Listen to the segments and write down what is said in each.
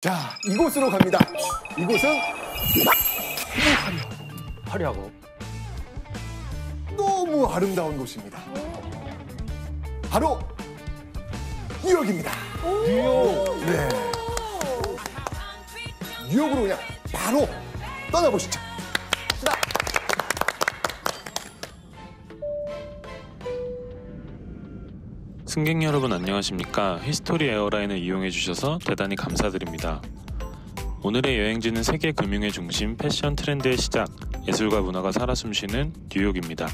자, 이곳으로 갑니다. 이곳은 화려하고 너무 아름다운 곳입니다. 바로 뉴욕입니다. 뉴욕. 네. 뉴욕으로 그냥 바로 떠나보시죠. 승객 여러분 안녕하십니까? 히스토리 에어라인을 이용해 주셔서 대단히 감사드립니다. 오늘의 여행지는 세계 금융의 중심, 패션 트렌드의 시작, 예술과 문화가 살아 숨쉬는 뉴욕입니다.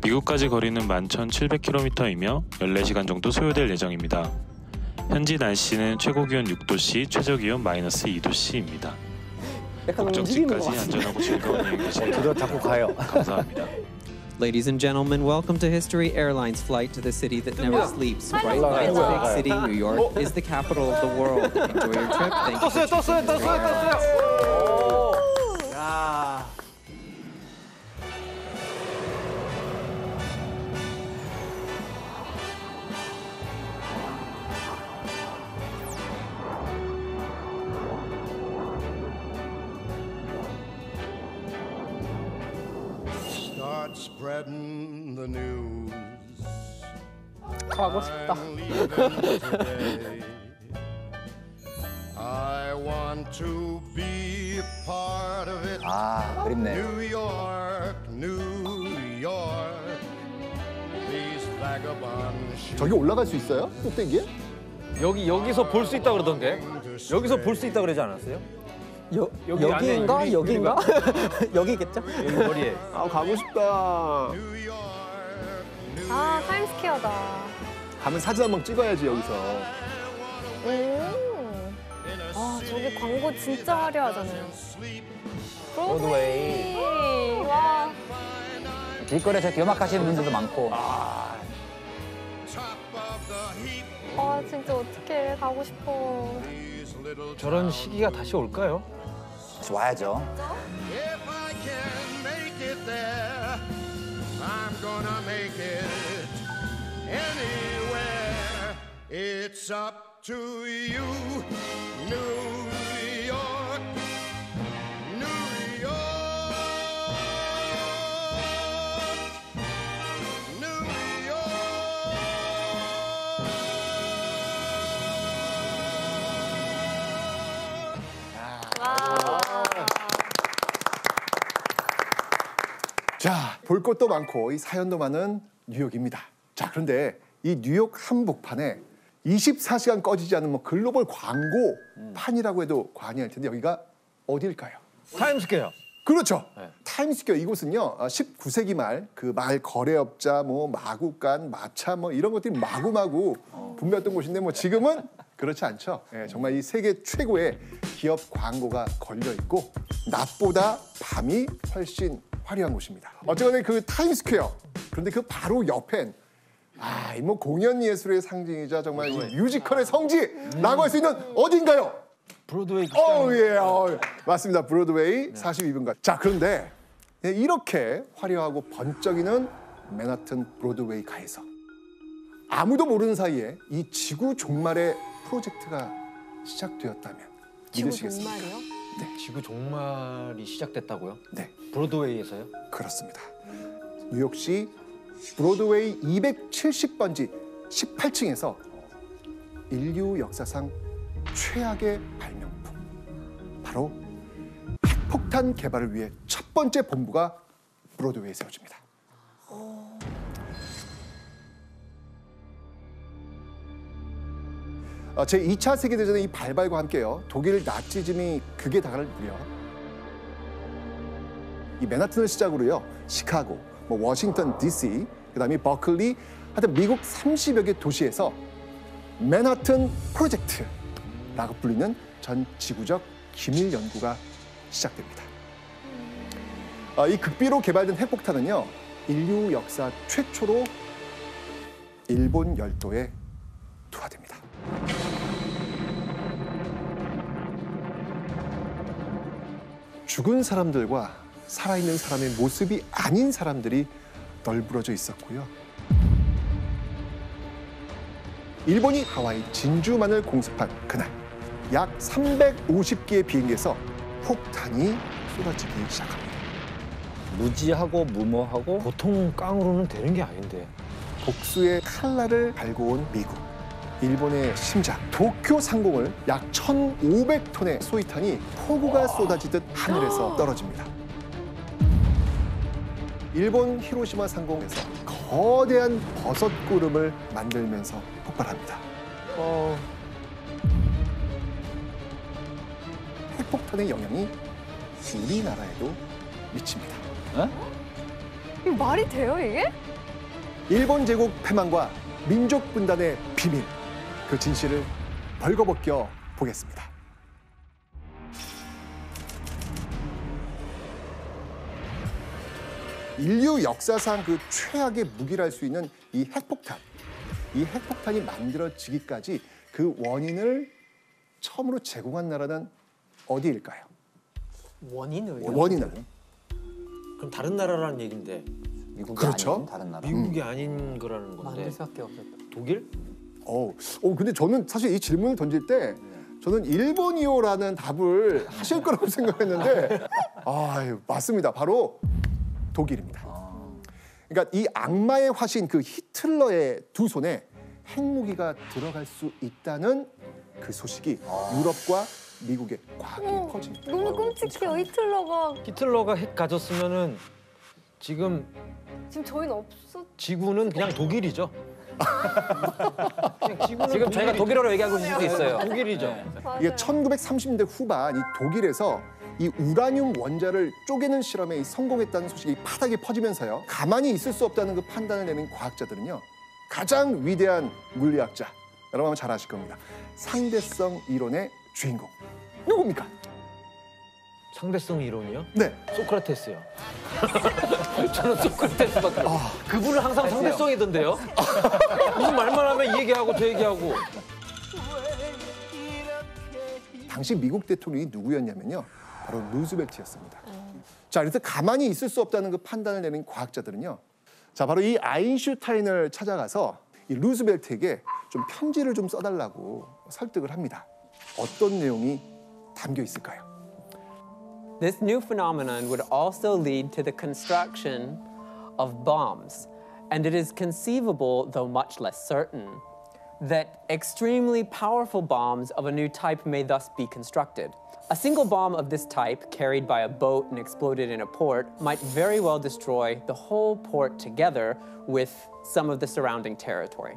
미국까지 거리는 11,700km이며 14시간 정도 소요될 예정입니다. 현지 날씨는 최고 기온 6도씨, 최저 기온 -2도씨입니다. 목적지까지 안전하고 즐거운 여행 되시길 그거 자꾸 가요. 감사합니다. Ladies and gentlemen, welcome to History Airlines flight to the city that never sleeps. Right by its big city, New York is the capital of the world. Enjoy your trip. Thank you. 떴어요. 야. Start spreading the news. 가고 싶다. I'm leaving today. I want to be a part of it. 아, 그립네. New York, New York. These vagabonds. 저기 올라갈 수 있어요? 꼭대기에? 여기서 볼 수 있다 그러던데. 여기서 볼 수 있다 그러지 않았어요? 여기 안에 여기인가? 여기인가? 여기겠죠? 여기 머리에. 아, 가고 싶다. New York, New 아, 타임스퀘어다. 가면 사진 한번 찍어야지, 여기서. 아, 저기 광고 진짜 화려하잖아요. 브로드웨이. 와, 길거리에서 이렇게 음악하시는 분들도 많고. 아, 진짜 어떡해. 가고 싶어. 저런 시기가 다시 올까요? 다시 와야죠. If I can make it there, I'm gonna make it anywhere. It's up to you, New York, New York, New 자, 볼 것도 많고 이 사연도 많은 뉴욕입니다. 자, 그런데 이 뉴욕 한복판에 24시간 꺼지지 않는 뭐 글로벌 광고판이라고 해도 과언이 아닐 텐데 여기가 어디일까요? 타임스퀘어. 그렇죠. 타임스퀘어 이곳은요 19세기 말 그 마을 거래업자 뭐 마구간 마차 뭐 이런 것들이 마구마구 붐볐던 곳인데 뭐 지금은 그렇지 않죠. 예, 정말 이 세계 최고의 기업 광고가 걸려 있고 낮보다 밤이 훨씬 화려한 곳입니다. 어쨌거나 그 타임스퀘어 그런데 그 바로 옆엔 이 뭐 공연 예술의 상징이자 정말 이 뮤지컬의 성지라고 할 수 있는 어딘가요? 브로드웨이. 예, 맞습니다. 브로드웨이 42분가. 자, 그런데 이렇게 화려하고 번쩍이는 맨하튼 브로드웨이가에서 아무도 모르는 사이에 이 지구 종말의 프로젝트가 시작되었다면 지구 믿으시겠습니까? 정말이요? 지구 종말이 시작됐다고요? 네, 브로드웨이에서요? 그렇습니다. 뉴욕시 브로드웨이 270번지 18층에서 인류 역사상 최악의 발명품 바로 핵폭탄 개발을 위해 첫 번째 본부가 브로드웨이에 세워집니다. 제2차 세계대전의 이 발발과 함께요 독일 나치즘이 극에 달할 무렵 이 맨하튼을 시작으로요 시카고, 뭐 워싱턴 DC, 그다음에 버클리, 하여튼 미국 30여 개 도시에서 맨하튼 프로젝트라고 불리는 전 지구적 기밀 연구가 시작됩니다. 이 극비로 개발된 핵폭탄은요 인류 역사 최초로 일본 열도에 투하됩니다. 죽은 사람들과 살아있는 사람의 모습이 아닌 사람들이 널브러져 있었고요. 일본이 하와이 진주만을 공습한 그날 약 350개의 비행기에서 폭탄이 쏟아지기 시작합니다. 무지하고 무모하고 보통 깡으로는 되는 게 아닌데. 복수의 칼날을 갈고 온 미국. 일본의 심장 도쿄 상공을 약 1,500톤의 소위탄이 폭우가 쏟아지듯 하늘에서 떨어집니다. 일본 히로시마 상공에서 거대한 버섯 구름을 만들면서 폭발합니다. 핵폭탄의 영향이 우리나라에도 미칩니다. 이게 말이 돼요, 이게? 일본 제국 패망과 민족 분단의 비밀, 그 진실을 벌거벗겨 보겠습니다. 인류 역사상 그 최악의 무기를 할 수 있는 이 핵폭탄. 이 핵폭탄이 만들어지기까지 그 원인을 처음으로 제공한 나라는 어디일까요? 원인을? 원인을. 그럼 다른 나라라는 얘긴데 미국이 그렇죠. 아닌 다른 나라. 미국이 아닌 거라는 건데. 만들 수밖에 없었다. 독일? 근데 저는 사실 이 질문을 던질 때 저는 일본이요라는 답을 하실 거라고 생각했는데 맞습니다. 바로 독일입니다. 그러니까 이 악마의 화신 그 히틀러의 두 손에 핵무기가 들어갈 수 있다는 그 소식이 유럽과 미국에 꽉 퍼집니다. 너무 끔찍해요, 히틀러가 핵 가졌으면은 지금 저희는 없었. 지구는 그냥 독일이죠. 그냥 지구는 지금 저희가 독일어로 얘기하고 있을 수도 있어요. 독일이죠. 이게 1930년대 후반 이 독일에서 이 우라늄 원자를 쪼개는 실험에 성공했다는 소식이 파닥에 퍼지면서요. 가만히 있을 수 없다는 그 판단을 내린 과학자들은요. 가장 위대한 물리학자, 여러분 아마 잘 아실 겁니다. 상대성 이론의 주인공. 누굽니까? 상대성 이론이요? 네. 소크라테스요. 저는 소크라테스밖에. 그분은 항상 상대성이던데요. 무슨 말만 하면 이 얘기하고 저 얘기하고. 당시 미국 대통령이 누구였냐면요. 바로 루즈벨트였습니다. 자, 그래서 가만히 있을 수 없다는 그 판단을 내린 과학자들은요. 자, 바로 이 아인슈타인을 찾아가서 이 루즈벨트에게 좀 편지를 좀 써달라고 설득을 합니다. 어떤 내용이 담겨 있을까요? This new phenomenon would also lead to the construction of bombs, and it is conceivable, though much less certain, that extremely powerful bombs of a new type may thus be constructed. A single bomb of this type, carried by a boat and exploded in a port, might very well destroy the whole port together with some of the surrounding territory.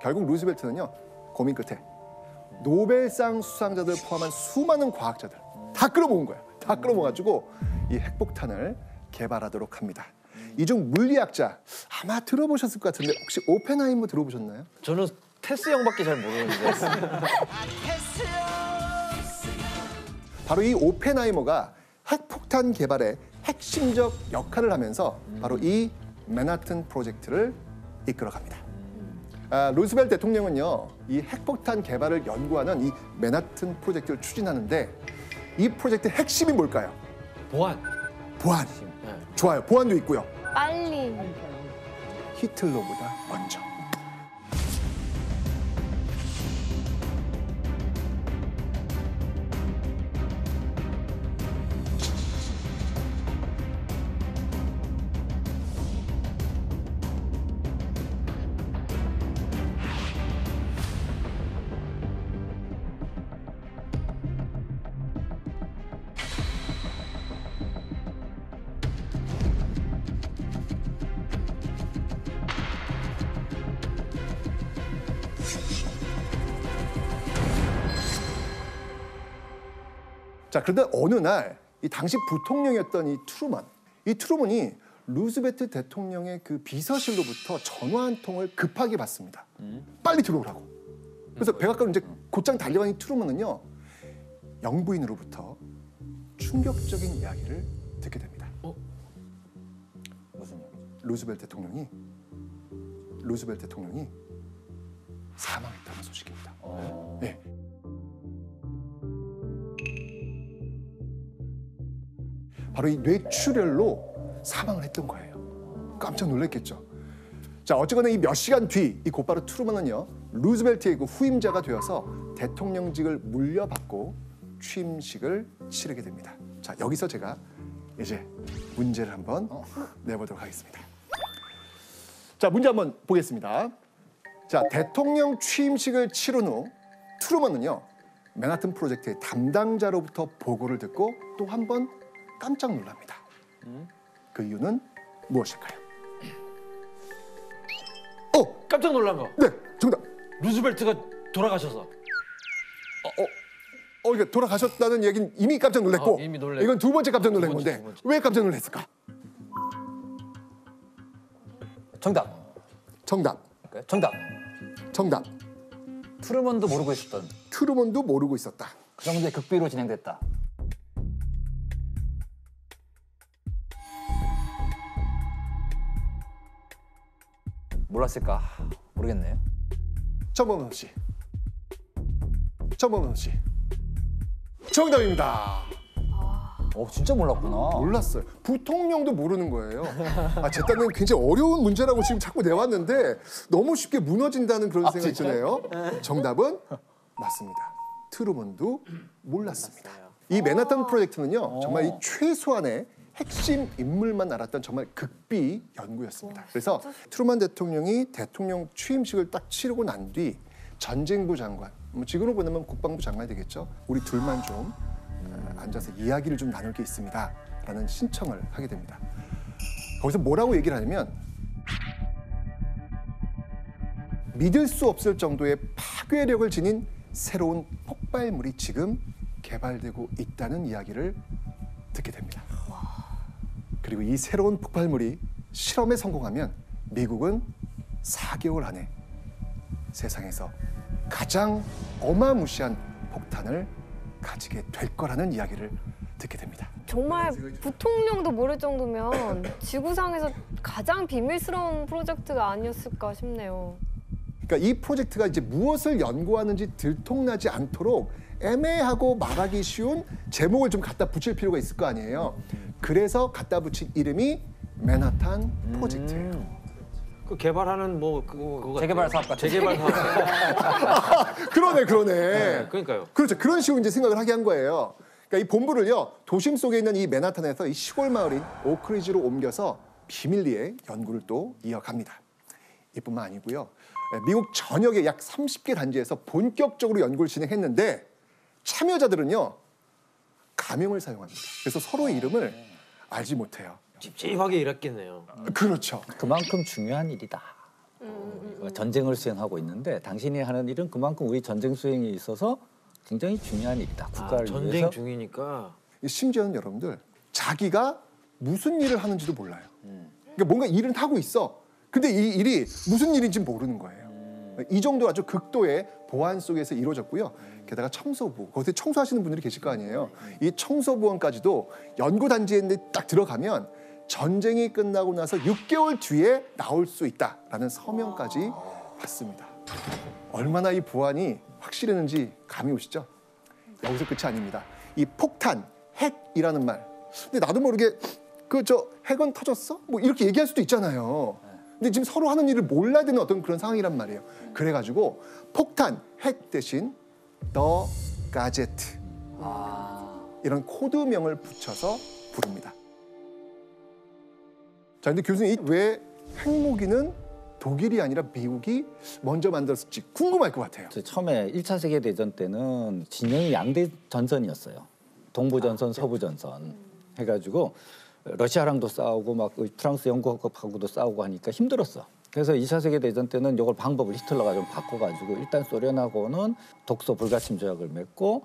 결국 루즈벨트는요. 고민 끝에 노벨상 수상자들 포함한 수많은 과학자들 다 끌어모은 거예요. 다 끌어모아가지고 이 핵폭탄을 개발하도록 합니다. 이 중 물리학자 아마 들어보셨을 것 같은데 혹시 오펜하이머 들어보셨나요? 저는 테스 형밖에 잘 모르는데. 바로 이 오펜하이머가 핵폭탄 개발에 핵심적 역할을 하면서 바로 이 맨하튼 프로젝트를 이끌어갑니다. 루즈벨트 대통령은요, 이 핵폭탄 개발을 연구하는 이 맨하튼 프로젝트를 추진하는데 이 프로젝트의 핵심이 뭘까요? 보안. 보안. 좋아요. 보안도 있고요. 빨리. 히틀러보다 먼저. 자, 그런데 어느 날 이 당시 부통령이었던 이 트루먼이 루즈벨트 대통령의 그 비서실로부터 전화 한 통을 급하게 받습니다. 빨리 들어오라고. 그래서 백악관으로 이제 곧장 달려간 이 트루먼은요, 영부인으로부터 충격적인 이야기를 듣게 됩니다. 무슨 얘기죠? 루즈벨트 대통령이 사망했다는 소식입니다. 네. 바로 이 뇌출혈로 사망을 했던 거예요. 깜짝 놀랐겠죠. 자, 어쨌거나 이 몇 시간 뒤 이 곧바로 트루먼은요 루즈벨트의 그 후임자가 되어서 대통령직을 물려받고 취임식을 치르게 됩니다. 자, 여기서 제가 이제 문제를 한번 내보도록 하겠습니다. 자, 문제 한번 보겠습니다. 자, 대통령 취임식을 치른 후 트루먼은요 맨하튼 프로젝트의 담당자로부터 보고를 듣고 또 한 번 깜짝 놀랍니다. 그 이유는 무엇일까요? 깜짝 놀란 거. 네, 정답. 루즈벨트가 돌아가셔서. 이게 돌아가셨다는 얘기는 이미 깜짝 놀랐고, 이미 놀랬고. 이건 두 번째 깜짝 놀란 두 번째, 건데 두 번째. 왜 깜짝 놀랐을까? 정답. 정답. 정답. 정답. 트루먼도 모르고 있었던 트루먼도 모르고 있었다. 그 정도의 극비로 진행됐다. 몰랐을까? 모르겠네요. 정범선 씨. 정범선 씨. 정답입니다. 진짜 몰랐구나. 몰랐어요. 부통령도 모르는 거예요. 제 딴에는 굉장히 어려운 문제라고 지금 자꾸 내왔는데 너무 쉽게 무너진다는 그런 생각이 드네요. 정답은 맞습니다. 트루먼도 몰랐습니다. 이 맨하탄 프로젝트는요, 정말 이 최소한의 핵심 인물만 알았던 정말 극비 연구였습니다. 그래서 트루먼 대통령이 대통령 취임식을 딱 치르고 난 뒤 전쟁부 장관, 지금으로 보면 국방부 장관이 되겠죠. 우리 둘만 좀 앉아서 이야기를 좀 나눌 게 있습니다라는 신청을 하게 됩니다. 거기서 뭐라고 얘기를 하냐면 믿을 수 없을 정도의 파괴력을 지닌 새로운 폭발물이 지금 개발되고 있다는 이야기를 듣게 됩니다. 그리고 이 새로운 폭발물이 실험에 성공하면 미국은 4개월 안에 세상에서 가장 어마무시한 폭탄을 가지게 될 거라는 이야기를 듣게 됩니다. 정말 부통령도 모를 정도면 지구상에서 가장 비밀스러운 프로젝트가 아니었을까 싶네요. 그러니까 이 프로젝트가 이제 무엇을 연구하는지 들통나지 않도록 애매하고 말하기 쉬운 제목을 좀 갖다 붙일 필요가 있을 거 아니에요. 그래서 갖다 붙인 이름이 맨하탄 프로젝트예요. 그 개발하는 그거 재개발 사업 같은. 재개발 사업. 그러네. 그러니까요. 그렇죠. 그런 식으로 이제 생각을 하게 한 거예요. 그러니까 이 본부를요, 도심 속에 있는 이 맨하탄에서 이 시골 마을인 오크리지로 옮겨서 비밀리에 연구를 또 이어갑니다. 이뿐만 아니고요. 미국 전역의 약 30개 단지에서 본격적으로 연구를 진행했는데 참여자들은요, 가명을 사용합니다. 그래서 서로의 이름을 알지 못해요. 찝찝하게 일했겠네요. 그렇죠. 그만큼 중요한 일이다. 전쟁을 수행하고 있는데 당신이 하는 일은 그만큼 우리 전쟁 수행에 있어서 굉장히 중요한 일이다. 국가를 전쟁 위해서. 중이니까. 심지어는 여러분들 자기가 무슨 일을 하는지도 몰라요. 그러니까 뭔가 일은 하고 있어. 근데 이 일이 무슨 일인지 모르는 거예요. 이 정도 아주 극도의 보안 속에서 이루어졌고요. 게다가 청소부, 거기서 청소하시는 분들이 계실 거 아니에요. 이 청소부원까지도 연구단지에 딱 들어가면 전쟁이 끝나고 나서 6개월 뒤에 나올 수 있다라는 서명까지 받습니다. 얼마나 이 보안이 확실했는지 감이 오시죠? 여기서 끝이 아닙니다. 이 폭탄, 핵이라는 말. 근데 나도 모르게 핵은 터졌어? 뭐 이렇게 얘기할 수도 있잖아요. 근데 지금 서로 하는 일을 몰라야 되는 어떤 그런 상황이란 말이에요. 그래가지고 폭탄, 핵 대신 The Gadget 이런 코드명을 붙여서 부릅니다. 자, 근데 교수님 왜 핵무기는 독일이 아니라 미국이 먼저 만들었을지 궁금할 것 같아요. 처음에 1차 세계대전 때는 진영이 양대 전선이었어요. 동부전선, 서부전선 해가지고 러시아랑도 싸우고 막 프랑스, 영국하고도 싸우고 하니까 힘들었어. 그래서 2차 세계대전 때는 이걸 방법을 히틀러가 좀 바꿔가지고 일단 소련하고는 독소 불가침 조약을 맺고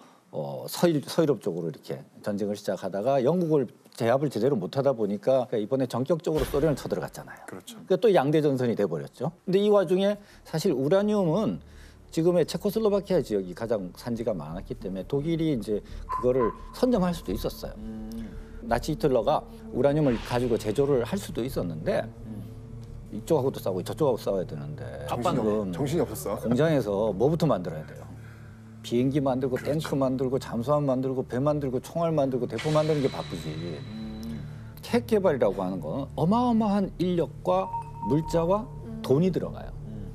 서유럽 쪽으로 이렇게 전쟁을 시작하다가 영국을 제압을 제대로 못하다 보니까 이번에 전격적으로 소련을 쳐들어갔잖아요. 그렇죠. 그러니까 또 양대 전선이 돼버렸죠. 근데 이 와중에 사실 우라늄은 지금의 체코슬로바키아 지역이 가장 산지가 많았기 때문에 독일이 이제 그거를 선점할 수도 있었어요. 나치 히틀러가 우라늄을 가지고 제조를 할 수도 있었는데 이쪽하고도 싸우고 저쪽하고 싸워야 되는데 정신이 없었어. 공장에서 뭐부터 만들어야 돼요? 비행기 만들고 탱크 만들고 잠수함 만들고 배 만들고 총알 만들고 대포 만드는 게 바쁘지. 핵 개발이라고 하는 건 어마어마한 인력과 물자와 돈이 들어가요.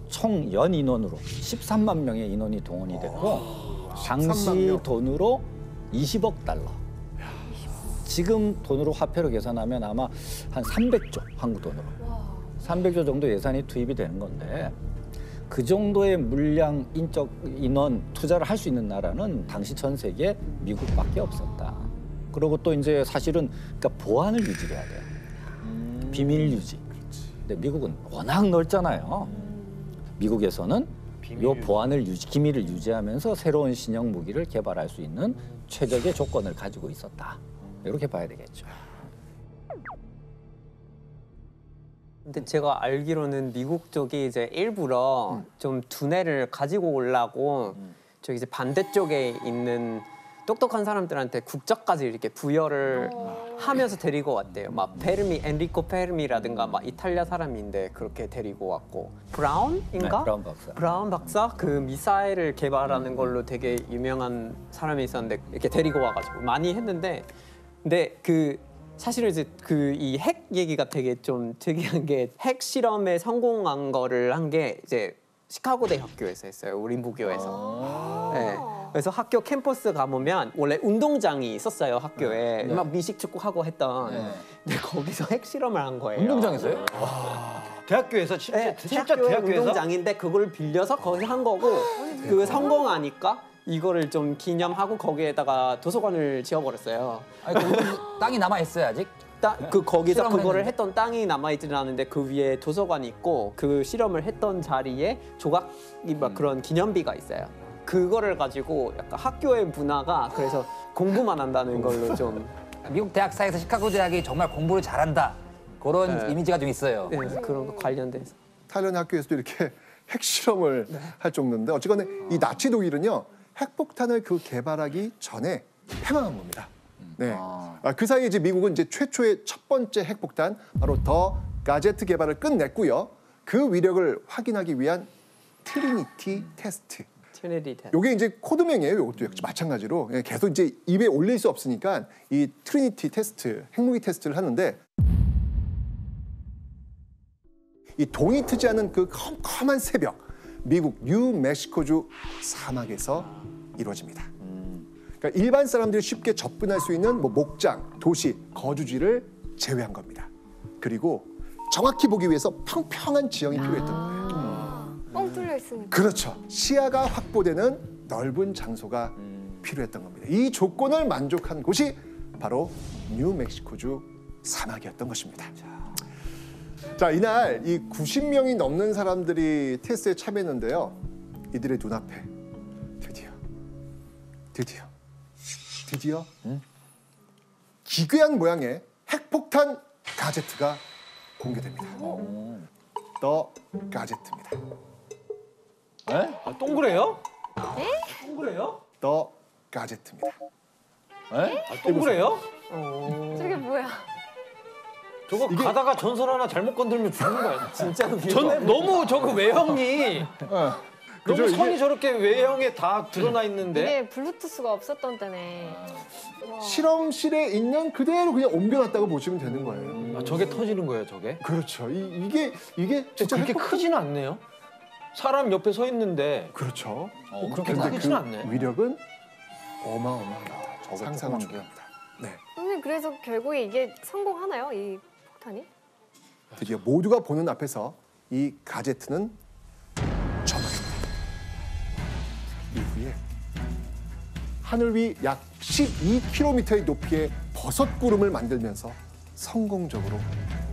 총 연 인원으로 13만 명의 인원이 동원이 됐고 당시 명. 돈으로 20억 달러. 지금 돈으로 화폐로 계산하면 아마 한 300조 한국 돈으로. 300조 정도 예산이 투입이 되는 건데 그 정도의 물량, 인적 인원 투자를 할 수 있는 나라는 당시 전 세계 미국밖에 없었다. 그리고 또 이제 사실은 그러니까 보안을 유지해야 돼요. 비밀 유지. 근데 미국은 워낙 넓잖아요. 미국에서는 요 보안을 기밀을 유지하면서 새로운 신형 무기를 개발할 수 있는 최적의 조건을 가지고 있었다. 이렇게 봐야 되겠죠. 근데 제가 알기로는 미국 쪽이 이제 일부러 좀 두뇌를 가지고 오려고 저기 이제 반대쪽에 있는 똑똑한 사람들한테 국적까지 이렇게 부여를 하면서 데리고 왔대요. 막 엔리코 페르미라든가 막 이탈리아 사람인데 그렇게 데리고 왔고 브라운인가? 네, 브라운 박사. 브라운 박사 그 미사일을 개발하는 걸로 되게 유명한 사람이 있었는데 이렇게 데리고 와가지고 많이 했는데 근데 그 사실은 이제 그 이 핵 얘기가 되게 좀 특이한 게 핵 실험에 성공한 거를 한 게 이제 시카고대 학교에서 했어요. 우리 무교에서. 네. 그래서 학교 캠퍼스 가보면 원래 운동장이 있었어요 학교에 막 미식축구 하고 했던. 근데 거기서 핵 실험을 한 거예요. 운동장에서요? 대학교에서 네, 진짜 대학교의 대학교에서? 운동장인데 그걸 빌려서 거기서 한 거고 그 성공하니까 이거를 좀 기념하고 거기에다가 도서관을 지어버렸어요. 아니, 그 땅이 남아 있어요 아직? 그 거기서 실험을 그거를 했는데? 했던 땅이 남아있지는 않은데 그 위에 도서관이 있고 그 실험을 했던 자리에 조각이 막 그런 기념비가 있어요. 그거를 가지고 약간 학교의 문화가 그래서 공부만 한다는 걸로 좀 미국 대학 사이에서 시카고 대학이 정말 공부를 잘한다 그런 네. 이미지가 좀 있어요. 네, 그런 거 관련돼서. 타일랜드 학교에서도 이렇게 핵실험을 할 정도인데 어쨌거나 이 나치 독일은요 핵폭탄을 그 개발하기 전에 패망한 겁니다. 네. 그 사이에 이제 미국은 이제 최초의 첫 번째 핵폭탄 바로 더 가제트 개발을 끝냈고요. 그 위력을 확인하기 위한 트리니티 테스트. 요게 이제 코드명이에요. 요것도 역시 마찬가지로 계속 이제 입에 올릴 수 없으니까 이 트리니티 테스트, 핵무기 테스트를 하는데 이 동이 트지 않은 그 컴컴한 새벽, 미국 뉴멕시코주 사막에서 이루어집니다. 그러니까 일반 사람들이 쉽게 접근할 수 있는 뭐 목장, 도시, 거주지를 제외한 겁니다. 그리고 정확히 보기 위해서 평평한 지형이 필요했던 거예요. 뻥 뚫려 있으니까. 그렇죠. 시야가 확보되는 넓은 장소가 필요했던 겁니다. 이 조건을 만족한 곳이 바로 뉴멕시코주 사막이었던 것입니다. 자, 이날 이 90명이 넘는 사람들이 테스트에 참여했는데요. 이들의 눈앞에 드디어 기괴한 모양의 핵폭탄 가제트가 공개됩니다. 더 가제트입니다. 동그래요? 에? 더 가제트입니다. 동그래요? 저게 뭐야? 저거 가다가 전설 하나 잘못 건들면 죽는 거야. 진짜 너무 저거 외형이 그죠, 너무 선이 이게- 저렇게 외형에 다 드러나 있는데 이게 블루투스가 없었던 때네. 실험실에 있는 그대로 그냥 옮겨놨다고 보시면 되는 거예요. 아, 저게 터지는 거예요 저게? 그렇죠. 이게 진짜 그렇게 핵폭탄- 크지는 않네요. 사람 옆에 서 있는데 그렇죠. 그렇게 근데 크지는 않네. 위력은 어마어마합니다. 상상을 초월합니다. 네. 선생님 그래서 결국에 이게 성공하나요? 이 폭탄이? 드디어 모두가 보는 앞에서 이 가제트는 접어듭니다. 이후에 하늘 위 약 12km의 높이의 버섯구름을 만들면서 성공적으로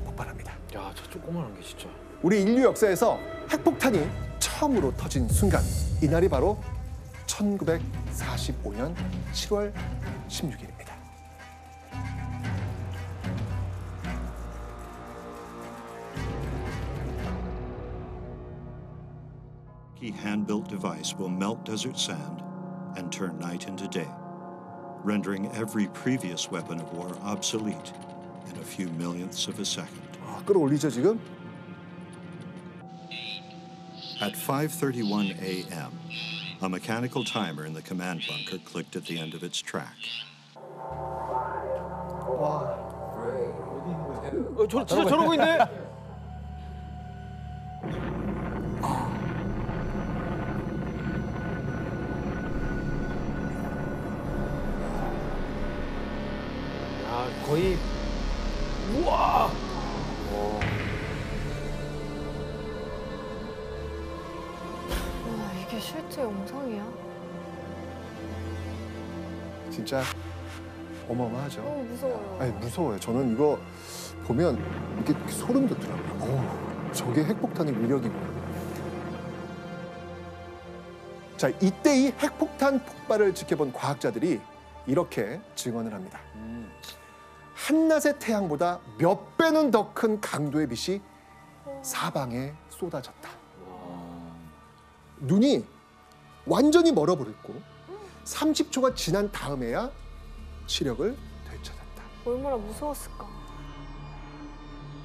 폭발합니다. 야, 저 조그만한 게 진짜. 우리 인류 역사에서 핵폭탄이 처음으로 터진 순간, 이날이 바로 1945년 7월 16일입니다. A hand-built device will melt desert sand and turn night into day, rendering every previous weapon of war obsolete in a few millionths of a second. 끌어올리죠 지금? At 5:31 a.m., a mechanical timer in the command bunker clicked at the end of its track. 와, 진짜 저러고 있네. 야, 거의 우와. 와, 이게 실제 영상이야? 진짜 어마어마하죠. 너무 무서워요. 아니 무서워요. 저는 이거 보면 이렇게 소름 돋더라고요. 어우, 저게 핵폭탄의 위력이구나. 자, 이때 이 핵폭탄 폭발을 지켜본 과학자들이 이렇게 증언을 합니다. 한낮의 태양보다 몇 배는 더 큰 강도의 빛이 사방에 쏟아졌다. 눈이 완전히 멀어버렸고 30초가 지난 다음에야 시력을 되찾았다. 얼마나 무서웠을까?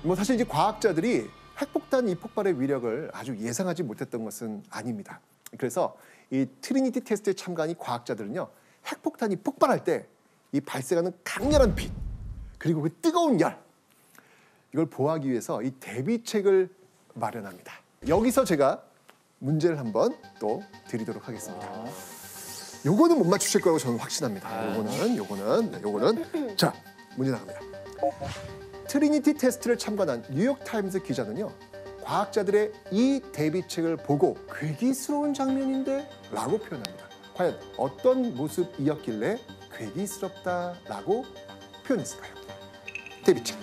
뭐 사실 이제 과학자들이 핵폭탄 이 폭발의 위력을 아주 예상하지 못했던 것은 아닙니다. 그래서 이 트리니티 테스트에 참가한 이 과학자들은요, 핵폭탄이 폭발할 때 이 발생하는 강렬한 빛 그리고 그 뜨거운 열, 이걸 보호하기 위해서 이 대비책을 마련합니다. 여기서 제가 문제를 한번 또 드리도록 하겠습니다. 요거는 못 맞추실 거라고 저는 확신합니다. 요거는 자, 문제 나갑니다. 트리니티 테스트를 참관한 뉴욕타임스 기자는요, 과학자들의 이 대비책을 보고 괴기스러운 장면인데? 라고 표현합니다. 과연 어떤 모습이었길래 괴기스럽다라고 표현했을까요? 대비책.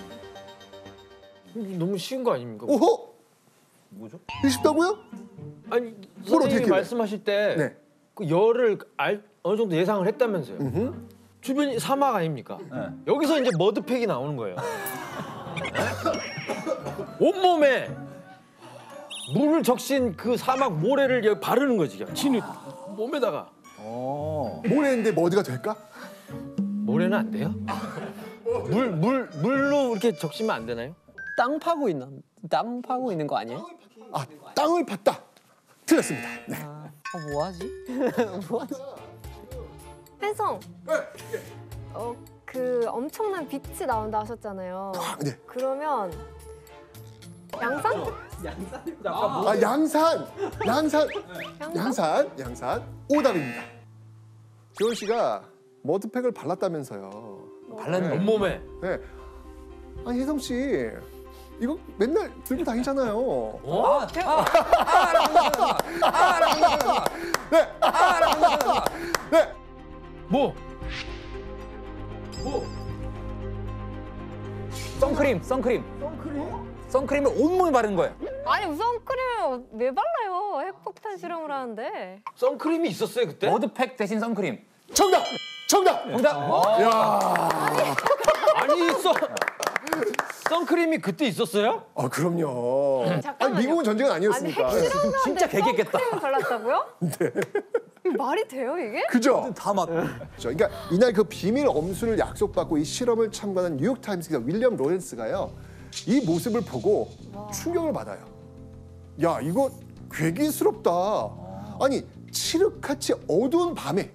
너무 쉬운 거 아닙니까? 오호! 뭐죠? 쉽다고요? 아니, 어떻게 선생님이 해요? 말씀하실 때 네. 그 열을 어느 정도 예상을 했다면서요. 주변이 사막 아닙니까? 여기서 이제 머드팩이 나오는 거예요. 온몸에 물을 적신 그 사막 모래를 여기 바르는 거지. 진우 몸에다가. 모래인데 머드가 될까? 모래는 안 돼요? 물로 이렇게 적시면 안 되나요? 땅 파고 있는 거 아니에요? 아, 땅을 팠다. 틀렸습니다. 네. 뭐하지? 뭐하지? 혜성. 그 엄청난 빛이 나온다 하셨잖아요. 네. 그러면 양산? 아, 양산. 오답입니다. 지원 씨가 머드팩을 발랐다면서요. 발랐는데 온몸에. 네. 아니, 혜성 씨, 이거 맨날 들고 다니잖아요. 네. 네. 뭐? 선크림을 온몸에 바르는 거예요. 아니, 무슨 선크림을 왜 발라요? 핵폭탄 실험을 하는데. 선크림이 있었어요 그때? 머드팩 대신 선크림. 정답. 아니 선크림이 그때 있었어요? 아, 그럼요. 아니, 잠깐만요. 미국은 전쟁은 아니었으니까. 아니, 핵 실험하는데 진짜 개겠겠다. 선크림 발랐다고요? 네. 이거 말이 돼요, 이게? 그죠? 다 맞. 그러니까 이날 그 비밀 엄수를 약속받고 이 실험을 참관한 뉴욕타임스 기자 윌리엄 로렌스가요, 이 모습을 보고 충격을 받아요. 야, 이거 괴기스럽다. 아니, 칠흑같이 어두운 밤에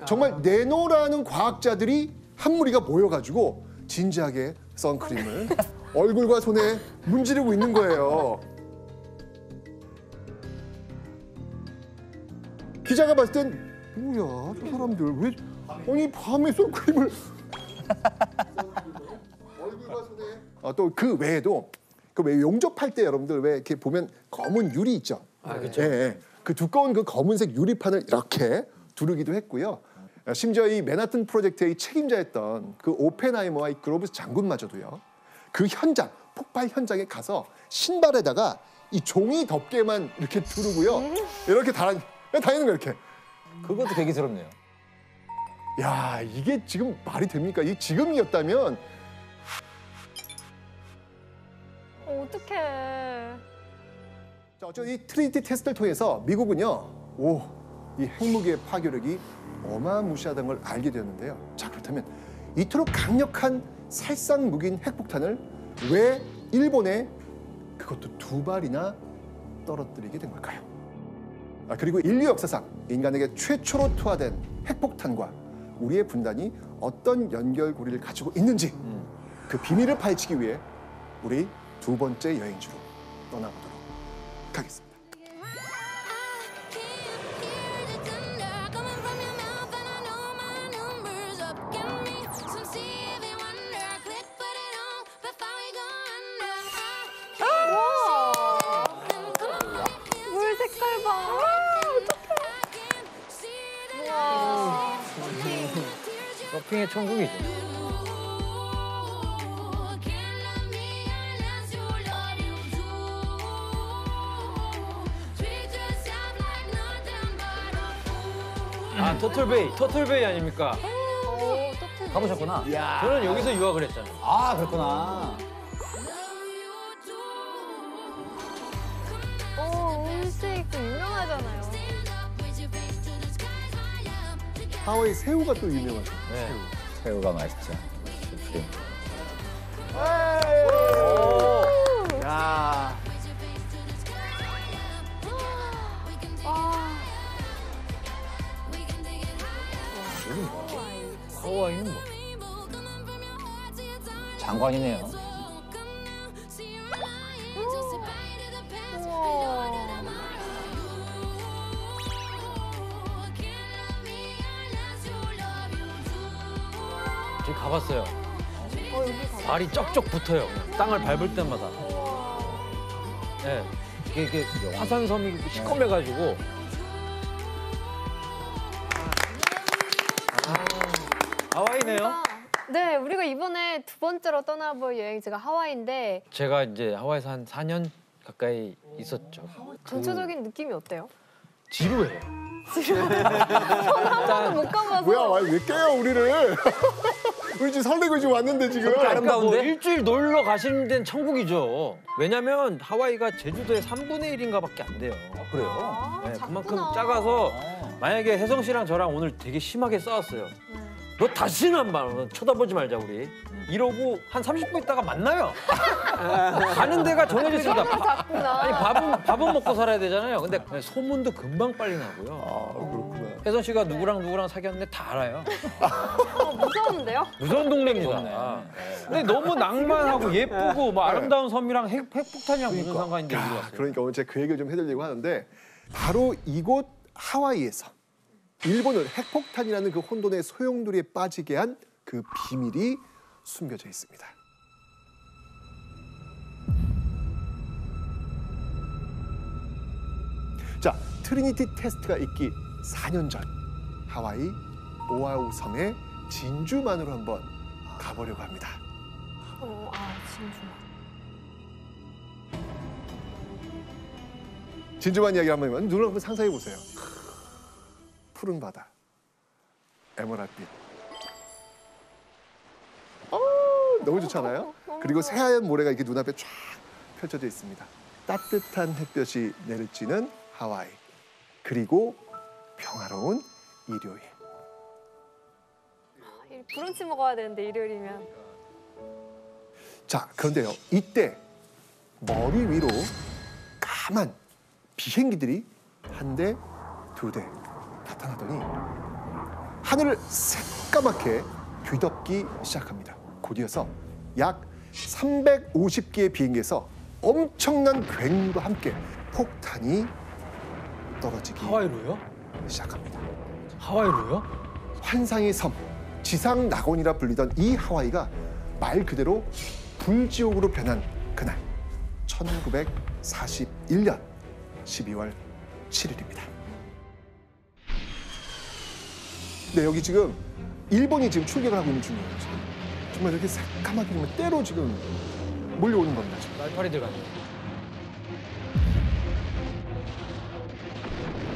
정말 내노라는 과학자들이 한 무리가 모여가지고 진지하게 선크림을 얼굴과 손에 문지르고 있는 거예요. 기자가 봤을 땐 뭐야, 저 사람들 왜 아니 밤에 선크림을 얼굴과 손에. 또 그 외에도 그 왜 용접할 때 여러분들 왜 이렇게 보면 검은 유리 있죠. 그렇죠. 예. 그 두꺼운 그 검은색 유리판을 이렇게 두르기도 했고요. 심지어 이 맨하튼 프로젝트의 책임자였던 그 오펜하이머와 이 그로브스 장군마저도요, 그 현장, 폭발 현장에 가서 신발에다가 이 종이 덮개만 이렇게 두르고요, 이렇게 다니는 거예요, 이렇게. 그것도 괴기스럽네요. 야, 이게 지금 말이 됩니까? 이 지금이었다면. 어떡해. 자, 어쩌면 이 트리니티 테스트를 통해서 미국은요, 이 핵무기의 파괴력이 어마무시하다는 걸 알게 되었는데요. 자, 그렇다면 이토록 강력한 살상 무기인 핵폭탄을 왜 일본에 그것도 2발이나 떨어뜨리게 된 걸까요? 그리고 인류 역사상 인간에게 최초로 투하된 핵폭탄과 우리의 분단이 어떤 연결고리를 가지고 있는지 그 비밀을 파헤치기 위해 우리 두 번째 여행지로 떠나보도록 하겠습니다. 물 색깔 봐. 우와. 서핑의 천국이죠. 아, 터틀베이 아닙니까? 가보셨구나. 저는 여기서 유학을 했잖아요. 아, 그렇구나. 음식 유명하잖아요. 하와이 새우가 또 유명하죠. 네. 새우가 맛있죠. 슈프림. 야. 하와이는 뭐? 장관이네요. 저기 가봤어요. 발이 쩍쩍 붙어요. 그냥. 땅을 밟을 때마다. 네. 이게 화산섬이 시커매가지고. 하와이네요. 네, 우리가 이번에 두 번째로 떠나볼 여행지가 하와이인데 제가 이제 하와이에서 한 4년 가까이 있었죠. 전체적인 느낌이 어때요? 지루해요. 한 번도 못 가봐서. 뭐야, 왜 깨요 우리를? 우리 지금 설레고 지금 왔는데 지금. 그러니까 뭐 일주일 놀러 가시는 데는 천국이죠. 왜냐면 하와이가 제주도의 3분의 1인가밖에 안 돼요. 그래요? 네, 작구나. 그만큼 작아서 만약에 혜성 씨랑 저랑 오늘 되게 심하게 싸웠어요. 너 다시는 안 봐. 쳐다보지 말자 우리. 이러고 한 30분 있다가 만나요. 가는 데가 정해져 있습니다. 작구나. 아니 밥은 먹고 살아야 되잖아요. 근데 소문도 금방 빨리 나고요. 아, 그렇구나. 혜성 씨가 누구랑 사귀었는데 다 알아요. 무서운데요? 무서운 동네입니다. 근데 너무 낭만하고 예쁘고 뭐 아름다운 섬이랑 핵폭탄이랑 무슨 상관인데 이리 왔어요. 그러니까 오늘 제가 그 얘기를 좀 해드리려고 하는데 바로 이곳 하와이에서 일본은 핵폭탄이라는 그 혼돈의 소용돌이에 빠지게 한 그 비밀이 숨겨져 있습니다. 자, 트리니티 테스트가 있기 4년 전 하와이 오아후 섬의 진주만으로 한번 가보려고 합니다. 진주만 이야기 한번 해보면 눈을 한번 상상해 보세요. 푸른 바다, 에메랄드빛. 너무 좋잖아요. 그리고 새하얀 모래가 이렇게 눈앞에 쫙 펼쳐져 있습니다. 따뜻한 햇볕이 내리쬐는 하와이. 그리고 평화로운 일요일. 브런치 먹어야 되는데 일요일이면. 자, 그런데요. 이때 머리 위로 까만 비행기들이 한 대, 두 대 나타나더니 하늘을 새까맣게 뒤덮기 시작합니다. 곧이어서 약 350개의 비행기에서 엄청난 굉음과 함께 폭탄이 떨어지기 하와이로요? 시작합니다. 하와이로요? 환상의 섬, 지상 낙원이라 불리던 이 하와이가 말 그대로 불지옥으로 변한 그날 1941년 12월 7일입니다. 네, 여기 지금 일본이 지금 출격을 하고 있는 중이에요. 지금. 정말 이렇게 새까맣게 정말 때로 지금 몰려오는 겁니다. 지금. 날파리 들어가네.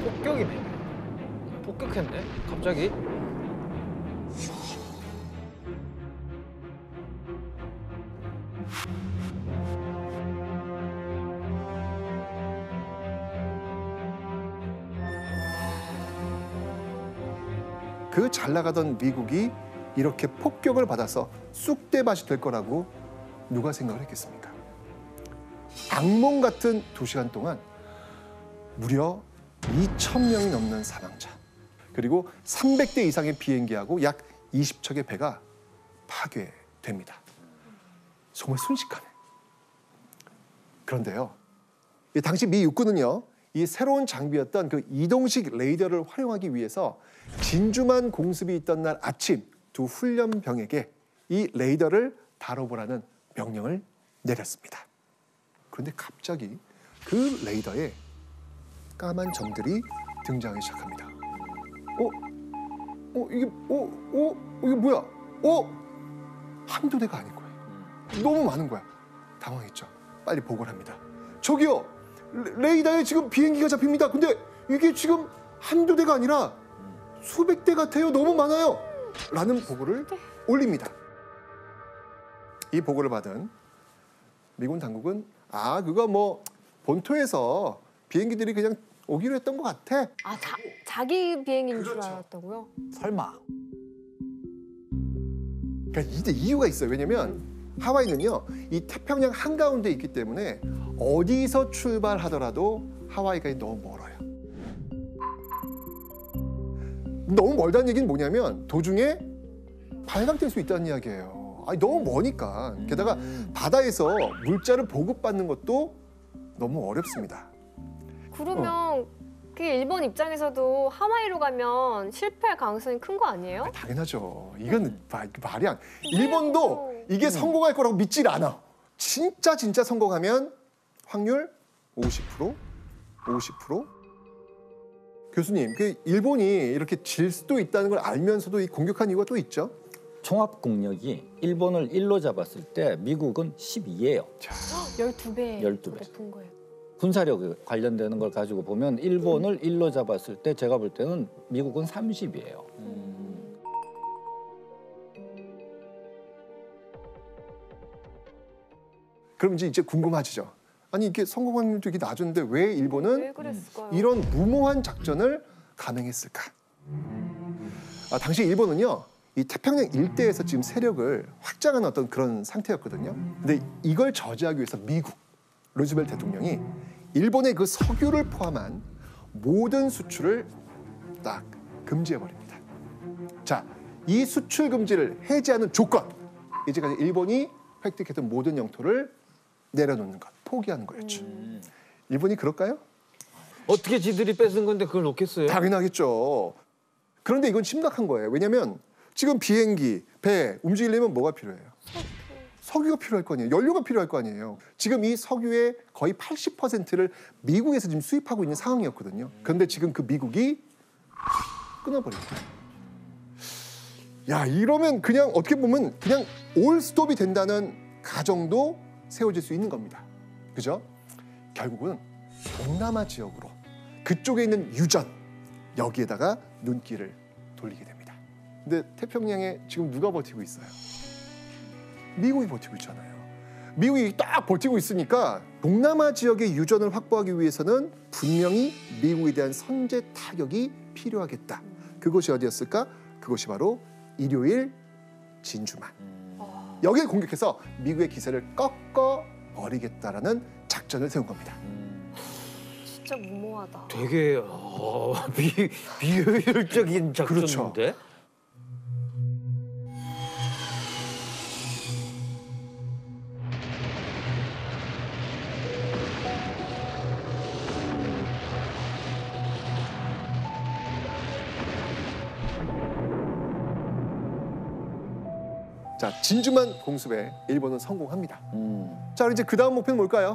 폭격이네. 폭격했네. 갑자기. 그 잘 나가던 미국이 이렇게 폭격을 받아서 쑥대밭이 될 거라고 누가 생각을 했겠습니까? 악몽 같은 2시간 동안 무려 2,000명이 넘는 사망자, 그리고 300대 이상의 비행기하고 약 20척의 배가 파괴됩니다. 정말 순식간에 그런데요. 이 당시 미 육군은요. 이 새로운 장비였던 그 이동식 레이더를 활용하기 위해서 진주만 공습이 있던 날 아침 두 훈련병에게 이 레이더를 다뤄보라는 명령을 내렸습니다. 그런데 갑자기 그 레이더에 까만 점들이 등장하기 시작합니다. 이게 뭐야? 한두 대가 아닌 거예요. 너무 많은 거야. 당황했죠. 빨리 보고를 합니다. 저기요, 레이더에 지금 비행기가 잡힙니다. 근데 이게 지금 한두 대가 아니라 수백 대 같아요. 너무 많아요. 라는 보고를 올립니다. 이 보고를 받은 미군 당국은 그거 뭐 본토에서 비행기들이 그냥 오기로 했던 것 같아. 자기 비행기인 줄 그렇죠. 알았다고요? 설마. 그러니까 이제 이유가 있어요. 왜냐면 하와이는요, 이 태평양 한가운데 있기 때문에 어디서 출발하더라도 하와이가 너무 멀어요. 너무 멀다는 얘기는 뭐냐면 도중에 발각될 수 있다는 이야기예요. 너무 머니까. 게다가 바다에서 물자를 보급받는 것도 너무 어렵습니다. 그러면 그게 일본 입장에서도 하와이로 가면 실패할 가능성이 큰 거 아니에요? 당연하죠. 이건 말이 안. 일본도 이게 성공할 거라고 믿질 않아. 진짜 성공하면 확률 50%, 50%. 교수님, 그 일본이 이렇게 질 수도 있다는 걸 알면서도 이 공격한 이유가 또 있죠? 총합 국력이 일본을 1로 잡았을 때 미국은 12예요. 12배 12배. 높은 거예요. 군사력 관련되는 걸 가지고 보면 일본을 1로 잡았을 때 제가 볼 때는 미국은 30이에요. 그럼 이제 궁금하시죠? 아니 이게 성공 확률도 이게 낮은데 왜 일본은 왜 그랬을까요? 이런 무모한 작전을 감행했을까? 당시 일본은요, 이 태평양 일대에서 지금 세력을 확장한 어떤 그런 상태였거든요. 근데 이걸 저지하기 위해서 미국 루즈벨트 대통령이 일본의 그 석유를 포함한 모든 수출을 딱 금지해 버립니다. 자, 이 수출 금지를 해제하는 조건, 이제까지 일본이 획득했던 모든 영토를 내려놓는 것, 포기하는 거였죠. 일본이 그럴까요? 어떻게 지들이 뺏은 건데 그걸 놓겠어요? 당연하겠죠. 그런데 이건 심각한 거예요. 왜냐하면 지금 비행기, 배 움직이려면 뭐가 필요해요? 석유가 필요할 거 아니에요. 연료가 필요할 거 아니에요. 지금 이 석유의 거의 80%를 미국에서 지금 수입하고 있는 상황이었거든요. 그런데 지금 그 미국이 끊어버립니다. 야, 이러면 그냥 어떻게 보면 그냥 올 스톱이 된다는 가정도 세워질 수 있는 겁니다. 그죠? 결국은 동남아 지역으로 그쪽에 있는 유전, 여기에다가 눈길을 돌리게 됩니다. 근데 태평양에 지금 누가 버티고 있어요? 미국이 버티고 있잖아요. 미국이 딱 버티고 있으니까 동남아 지역의 유전을 확보하기 위해서는 분명히 미국에 대한 선제 타격이 필요하겠다. 그것이 어디였을까? 그것이 바로 일요일 진주만. 여기를 공격해서 미국의 기세를 꺾어버리겠다라는 작전을 세운 겁니다. 진짜 무모하다. 되게 비효율적인 작전인데? 그렇죠. 자, 진주만 공습에 일본은 성공합니다. 자, 이제 그 다음 목표는 뭘까요?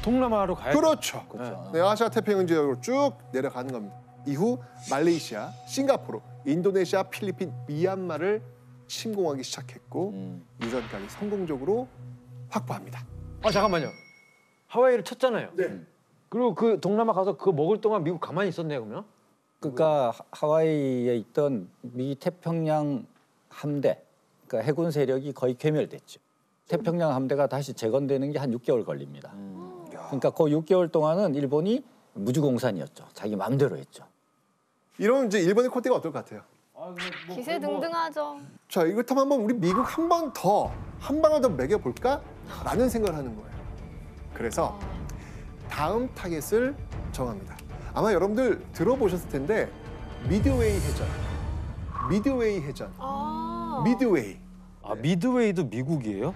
동남아로 가야 그렇죠. 네, 아시아 태평양 지역으로 쭉 내려가는 겁니다. 이후 말레이시아, 싱가포르, 인도네시아, 필리핀, 미얀마를 침공하기 시작했고 유전까지 성공적으로 확보합니다. 잠깐만요. 하와이를 쳤잖아요. 네. 그리고 그 동남아 가서 그거 먹을 동안 미국 가만히 있었네요, 그러면? 그러니까 하와이에 있던 미 태평양 함대, 그러니까 해군 세력이 거의 괴멸됐죠. 태평양 함대가 다시 재건되는 게 한 6개월 걸립니다. 그러니까 그 6개월 동안은 일본이 무주공산이었죠. 자기 마음대로 했죠. 이러면 이제 일본의 콧대가 어떨 것 같아요? 기세등등하죠. 자, 이렇다면 한번 우리 미국 한 방을 더 매겨볼까? 라는 생각을 하는 거예요. 그래서 다음 타겟을 정합니다. 아마 여러분들 들어보셨을 텐데 미드웨이 해전. 미드웨이. 미드웨이도 미국이에요?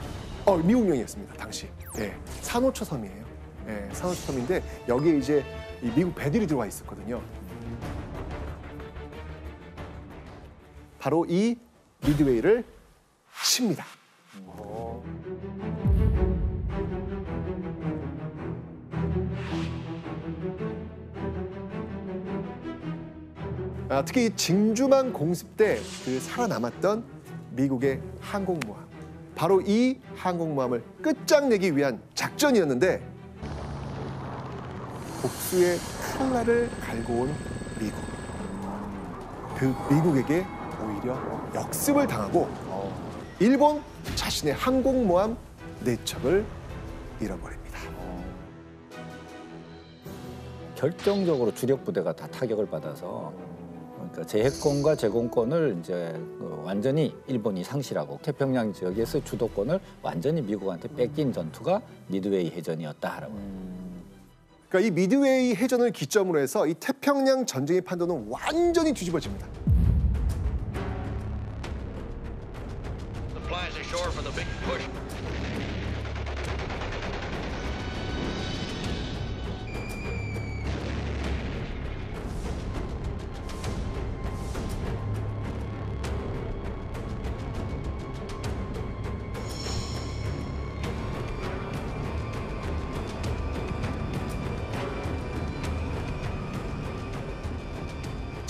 미국령이었습니다, 당시. 예, 산호초 섬이에요. 예, 산호초 섬인데 여기에 이제 이 미국 배들이 들어와 있었거든요. 바로 이 미드웨이를 칩니다. 특히 이 진주만 공습 때 그 살아남았던 미국의 항공모함. 바로 이 항공모함을 끝장내기 위한 작전이었는데 복수의 칼날을 갈고 온 미국. 그 미국에게 오히려 역습을 당하고 일본 자신의 항공모함 4척을 잃어버립니다. 결정적으로 주력 부대가 다 타격을 받아서 그러니까 제해권과 제공권을 이제 완전히 일본이 상실하고 태평양 지역에서 주도권을 완전히 미국한테 뺏긴 전투가 미드웨이 해전이었다라고. 그러니까 이 미드웨이 해전을 기점으로 해서 이 태평양 전쟁의 판도는 완전히 뒤집어집니다. Supplies ashore for the big push.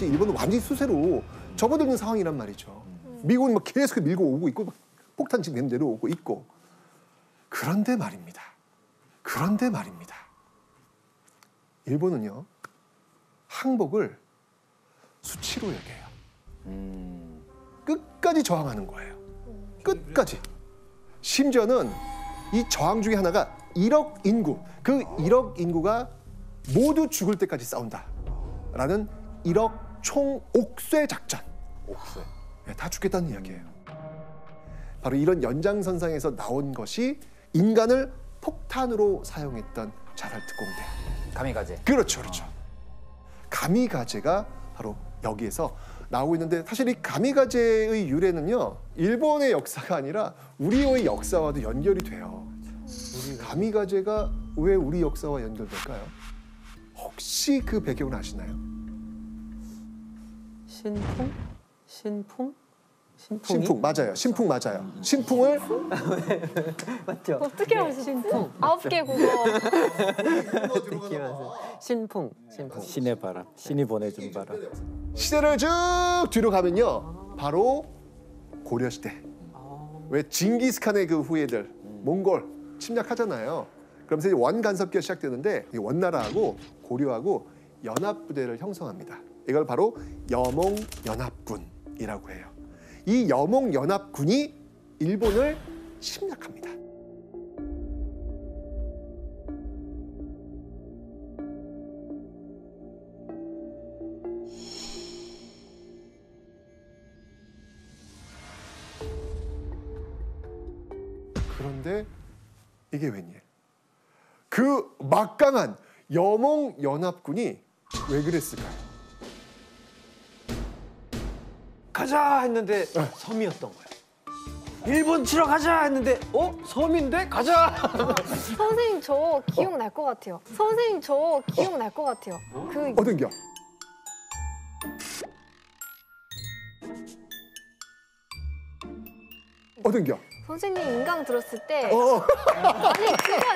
일본은 완전히 수세로 접어들는 상황이란 말이죠. 미국은 막 계속 밀고 오고 있고 폭탄 지금 내려오고 있고. 그런데 말입니다. 일본은요. 항복을 수치로 여겨요. 끝까지 저항하는 거예요. 끝까지. 심지어는 이 저항 중에 하나가 1억 인구. 그 1억 인구가 모두 죽을 때까지 싸운다라는 1억 총옥쇄 작전. 옥쇄. 네, 다 죽겠다는 이야기예요. 바로 이런 연장선상에서 나온 것이 인간을 폭탄으로 사용했던 자살특공대. 가미가제. 그렇죠. 가미가제가 바로 여기에서 나오고 있는데 사실 이 가미가제의 유래는요. 일본의 역사가 아니라 우리의 역사와도 연결이 돼요. 가미가제가 왜 우리 역사와 연결될까요? 혹시 그 배경을 아시나요? 신풍 맞아요. 신풍 맞아요. 신풍을 맞죠? 어떻게 하셨지? 9개 국어. 신풍. 신의 바람, 신이 보내준 바람. 시대를 쭉 뒤로 가면요. 바로 고려시대. 왜 징기스칸의 그 후예들 몽골 침략하잖아요. 그러면서 이제 원간섭기가 시작되는데 이 원나라하고 고려하고 연합부대를 형성합니다. 이걸 바로 여몽연합군이라고 해요. 이 여몽연합군이 일본을 침략합니다. 그런데 이게 웬일? 그 막강한 여몽연합군이 왜 그랬을까요? 가자 했는데 섬이었던 거야. 일본 치러 가자 했는데 섬인데 가자. 선생님 저 기억날 것 같아요. 그 어딘겨? 어딘겨? 선생님 인강 들었을 때 아니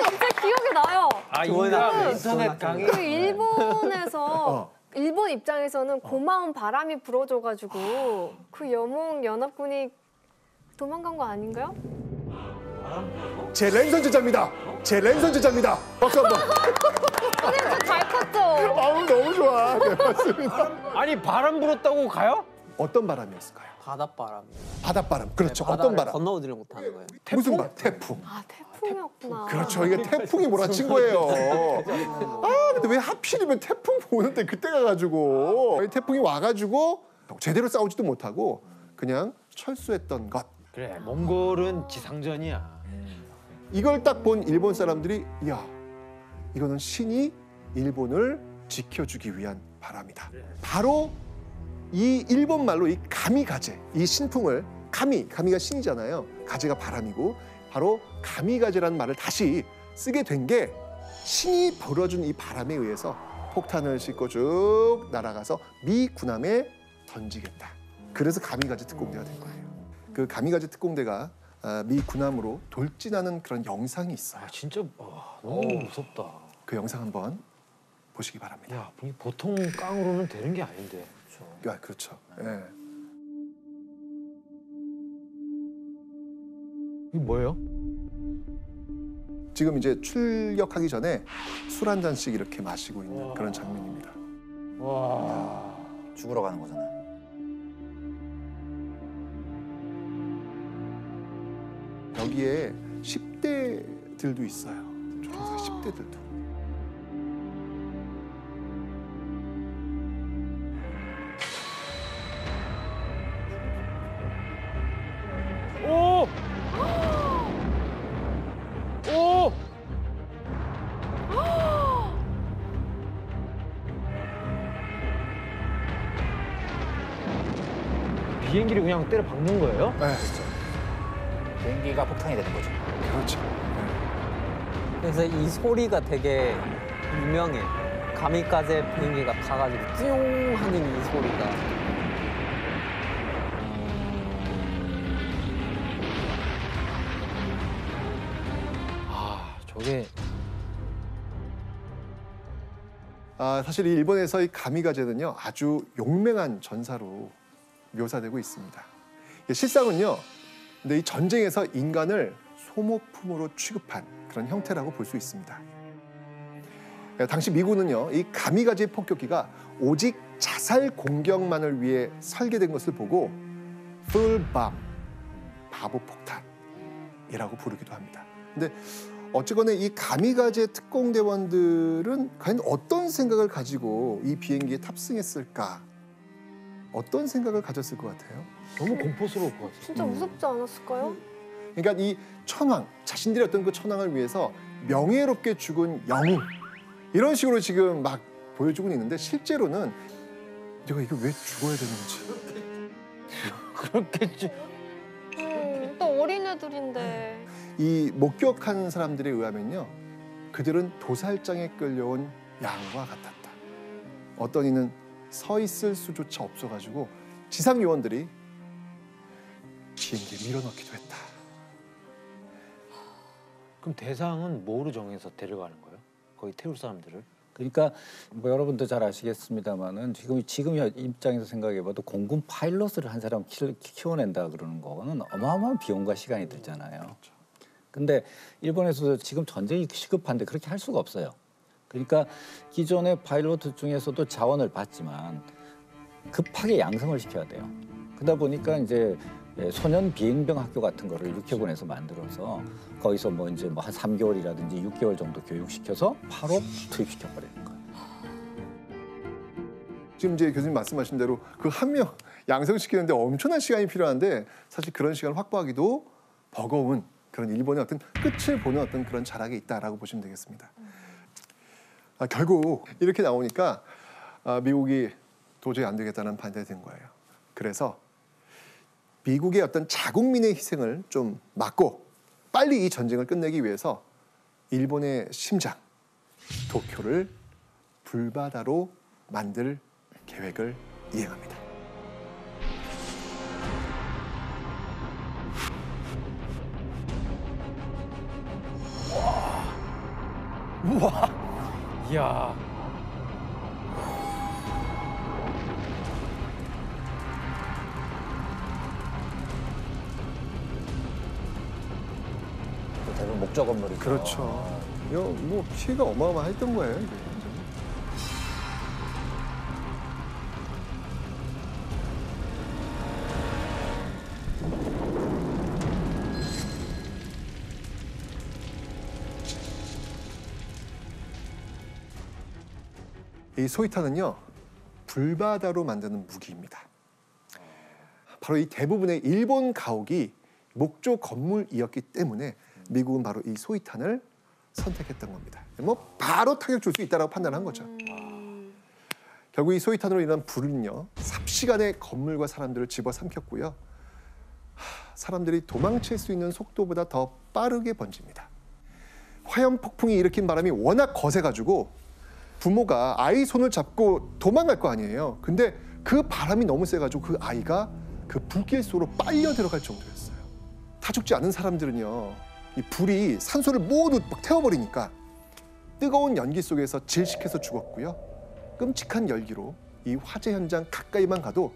진짜 기억이 나요. 인간 인터넷 강의. 그 일본에서 일본 입장에서는 고마운 바람이 불어줘가지고 그 여몽연합군이 도망간 거 아닌가요? 제 랜선 제자입니다. 박수 한번. 선생님 잘 컸죠? 아우 너무 좋아. 네, 맞습니다. 아니 바람 불었다고 가요? 어떤 바람이었을까요? 바닷바람. 바닷바람. 그렇죠. 네, 어떤 바람? 건너오지를 못하는 거예요. 무슨 바람? 태풍. 아 태풍이었구나. 그렇죠. 이게 태풍이 몰아친 거예요. 근데 왜 하필이면 태풍 보는데 그때 가가지고 태풍이 와가지고 제대로 싸우지도 못하고 그냥 철수했던 것. 그래 몽골은 지상전이야. 이걸 딱 본 일본 사람들이 야 이거는 신이 일본을 지켜주기 위한 바람이다. 바로 이 일본 말로 이 가미가제, 이 신풍을 가미가 신이잖아요. 가제가 바람이고 바로 가미가제라는 말을 다시 쓰게 된 게 신이 불어준 이 바람에 의해서 폭탄을 싣고 쭉 날아가서 미 군함에 던지겠다. 그래서 가미가제 특공대가 된 거예요. 그 가미가제 특공대가 미 군함으로 돌진하는 그런 영상이 있어요. 아, 진짜 너무 무섭다. 그 영상 한번 보시기 바랍니다. 야, 보통 깡으로는 되는 게 아닌데. 그렇죠. 예. 이게 뭐예요? 지금 이제 출격하기 전에 술 한 잔씩 이렇게 마시고 있는 그런 장면입니다. 와. 죽으러 가는 거잖아요. 여기에 10대들도 있어요. 조종사 10대들도. 오! 오! 비행기를 그냥 때려 박는 거예요? 네, 비행기가 폭탄이 되는 거죠. 그렇죠. 그래서 이 소리가 되게 유명해. 가미까지 비행기가 가가지고 띵 하는 이 소리가. 아, 저게 사실 이 일본에서 이 가미가제는요 아주 용맹한 전사로 묘사되고 있습니다. 실상은요, 근데 이 전쟁에서 인간을 소모품으로 취급한 그런 형태라고 볼 수 있습니다. 당시 미군은요, 이 가미가제 폭격기가 오직 자살 공격만을 위해 설계된 것을 보고 full bomb, 바보 폭탄이라고 부르기도 합니다. 근데 어쨌거나 이 가미가제 특공대원들은 과연 어떤 생각을 가지고 이 비행기에 탑승했을까? 어떤 생각을 가졌을 것 같아요? 너무 공포스러울 것 같아요. 진짜 무섭지 않았을까요? 그러니까 이 천황, 자신들의 어떤 그 천황을 위해서 명예롭게 죽은 영웅, 이런 식으로 지금 막 보여주고 있는데 실제로는 내가 이거 왜 죽어야 되는지. 그렇겠지. 또 어린애들인데. 이 목격한 사람들에 의하면요, 그들은 도살장에 끌려온 양과 같았다. 어떤 이는 서 있을 수조차 없어가지고 지상 요원들이 비행기에 밀어넣기도 했다. 그럼 대상은 뭐로 정해서 데려가는 거예요? 거기 태울 사람들을? 그러니까 뭐 여러분도 잘 아시겠습니다만은 지금 입장에서 생각해봐도 공군 파일럿을 한 사람 키워낸다 그러는 거는 어마어마한 비용과 시간이 들잖아요. 근데 일본에서도 지금 전쟁이 시급한데 그렇게 할 수가 없어요. 그러니까 기존의 파일럿 중에서도 자원을 받지만 급하게 양성을 시켜야 돼요. 그러다 보니까 이제 소년 비행병 학교 같은 거를 육해군에서 만들어서 거기서 뭐 이제 뭐 한 3개월이라든지 6개월 정도 교육시켜서 바로 투입시켜 버리는 거예요. 지금 이제 교수님 말씀하신 대로 그 한 명 양성시키는데 엄청난 시간이 필요한데 사실 그런 시간을 확보하기도 버거운 그런 일본의 어떤 끝을 보는 어떤 그런 자락이 있다라고 보시면 되겠습니다. 결국 이렇게 나오니까 미국이 도저히 안 되겠다는 판단이 된 거예요. 그래서 미국의 어떤 자국민의 희생을 좀 막고 빨리 이 전쟁을 끝내기 위해서 일본의 심장 도쿄를 불바다로 만들 계획을 이행합니다. 우와. 이야. 대부분 목적 건물이죠. 그렇죠. 뭐 피해가 어마어마했던 거예요. 이게. 이 소이탄은요, 불바다로 만드는 무기입니다. 바로 이 대부분의 일본 가옥이 목조 건물이었기 때문에 미국은 바로 이 소이탄을 선택했던 겁니다. 뭐 바로 타격 줄 수 있다라고 판단한 거죠. 결국 이 소이탄으로 인한 불은요, 삽시간에 건물과 사람들을 집어삼켰고요. 사람들이 도망칠 수 있는 속도보다 더 빠르게 번집니다. 화염 폭풍이 일으킨 바람이 워낙 거세가지고 부모가 아이 손을 잡고 도망갈 거 아니에요. 근데 그 바람이 너무 세가지고 그 아이가 그 불길 속으로 빨려 들어갈 정도였어요. 타 죽지 않은 사람들은요, 이 불이 산소를 모두 막 태워버리니까 뜨거운 연기 속에서 질식해서 죽었고요. 끔찍한 열기로 이 화재 현장 가까이만 가도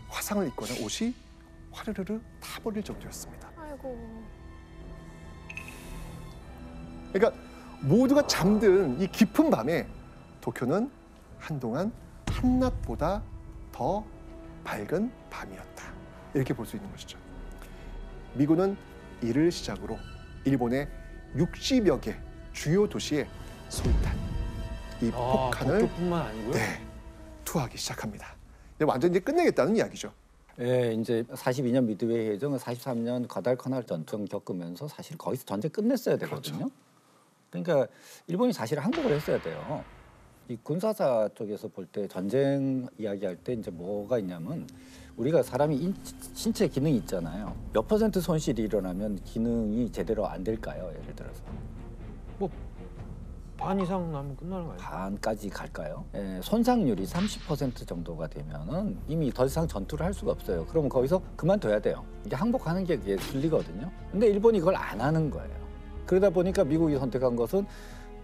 화상을 입거나 옷이 화르르르 타버릴 정도였습니다. 아이고. 그러니까 모두가 잠든 이 깊은 밤에 도쿄는 한동안 한낮보다 더 밝은 밤이었다. 이렇게 볼 수 있는 것이죠. 미군은 이를 시작으로 일본의 60여 개 주요 도시에 솔탄, 이 폭탄을 도쿄뿐만 아니고요. 네, 투하하기 시작합니다. 완전 이제 끝내겠다는 이야기죠. 예, 이제 42년 미드웨이 해전, 43년 과달카날 전투 겪으면서 사실 거기서 전쟁 끝냈어야 되거든요. 그러니까 일본이 사실 항복을 했어야 돼요. 이 군사사 쪽에서 볼 때 전쟁 이야기할 때 이제 뭐가 있냐면 우리가 사람이 신체 기능이 있잖아요. 몇 % 손실이 일어나면 기능이 제대로 안 될까요? 예를 들어서 뭐 반 이상 나면 끝나는 거 아니에요? 반까지 갈까요? 예, 손상률이 30% 정도가 되면은 이미 더 이상 전투를 할 수가 없어요. 그러면 거기서 그만둬야 돼요. 이게 항복하는 게 그게 순리거든요. 근데 일본이 그걸 안 하는 거예요. 그러다 보니까 미국이 선택한 것은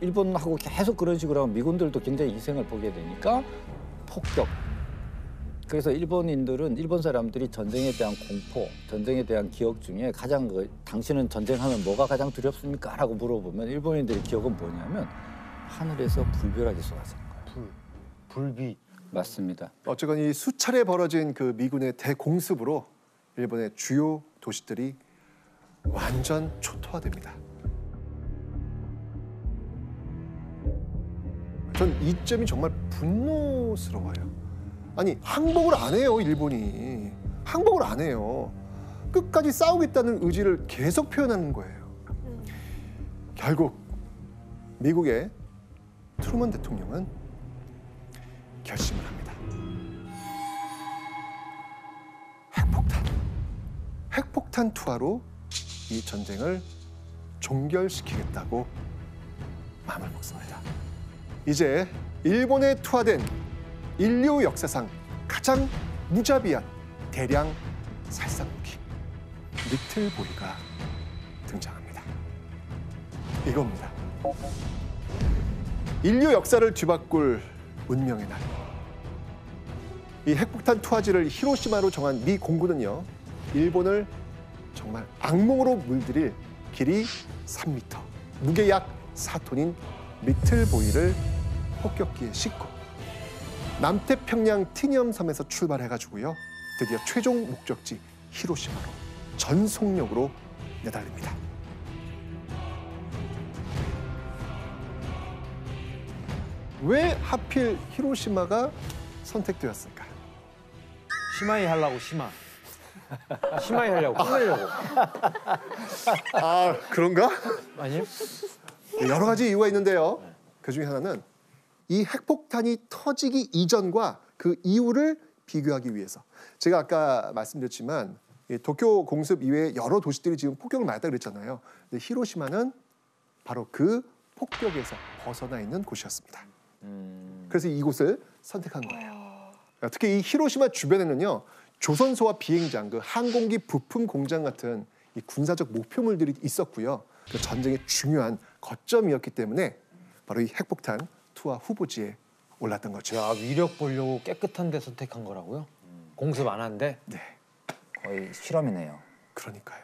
일본하고 계속 그런 식으로 하면 미군들도 굉장히 희생을 보게 되니까 폭격. 그래서 일본 사람들이 전쟁에 대한 공포, 전쟁에 대한 기억 중에 가장 당신은 전쟁하면 뭐가 가장 두렵습니까? 라고 물어보면 일본인들의 기억은 뭐냐면 하늘에서 불벼락이 쏟아지는 거예요. 불비. 맞습니다. 어쨌건 이 수차례 벌어진 그 미군의 대공습으로 일본의 주요 도시들이 완전 초토화됩니다. 전 이 점이 정말 분노스러워요. 아니, 항복을 안 해요, 일본이. 항복을 안 해요. 끝까지 싸우겠다는 의지를 계속 표현하는 거예요. 결국 미국의 트루먼 대통령은 결심을 합니다. 핵폭탄 투하로 이 전쟁을 종결시키겠다고 마음을 먹습니다. 이제 일본에 투하된 인류 역사상 가장 무자비한 대량 살상무기 리틀 보이가 등장합니다. 이겁니다. 인류 역사를 뒤바꿀 운명의 날. 이 핵폭탄 투하지를 히로시마로 정한 미 공군은요, 일본을 정말 악몽으로 물들일 길이 3m, 무게 약 4톤인 리틀 보이를 폭격기에 싣고 남태평양 티니엄 섬에서 출발해가지고요, 드디어 최종 목적지 히로시마로 전속력으로 내달립니다. 왜 하필 히로시마가 선택되었을까? 시마이 하려고 시마. 시마이 하려고 끝내려고. 아, 그런가? 아니요? 여러 가지 이유가 있는데요. 그 중에 하나는 이 핵폭탄이 터지기 이전과 그 이후를 비교하기 위해서. 제가 아까 말씀드렸지만 도쿄 공습 이외에 여러 도시들이 지금 폭격을 맞았다 그랬잖아요. 근데 히로시마는 바로 그 폭격에서 벗어나 있는 곳이었습니다. 그래서 이곳을 선택한 거예요. 특히 이 히로시마 주변에는요, 조선소와 비행장, 그 항공기 부품 공장 같은 이 군사적 목표물들이 있었고요. 그 전쟁의 중요한 거점이었기 때문에 바로 이 핵폭탄 투하 후보지에 올랐던 거죠. 야, 위력 보려고 깨끗한 데 선택한 거라고요? 공습 안 한데? 네, 거의 실험이네요. 그러니까요.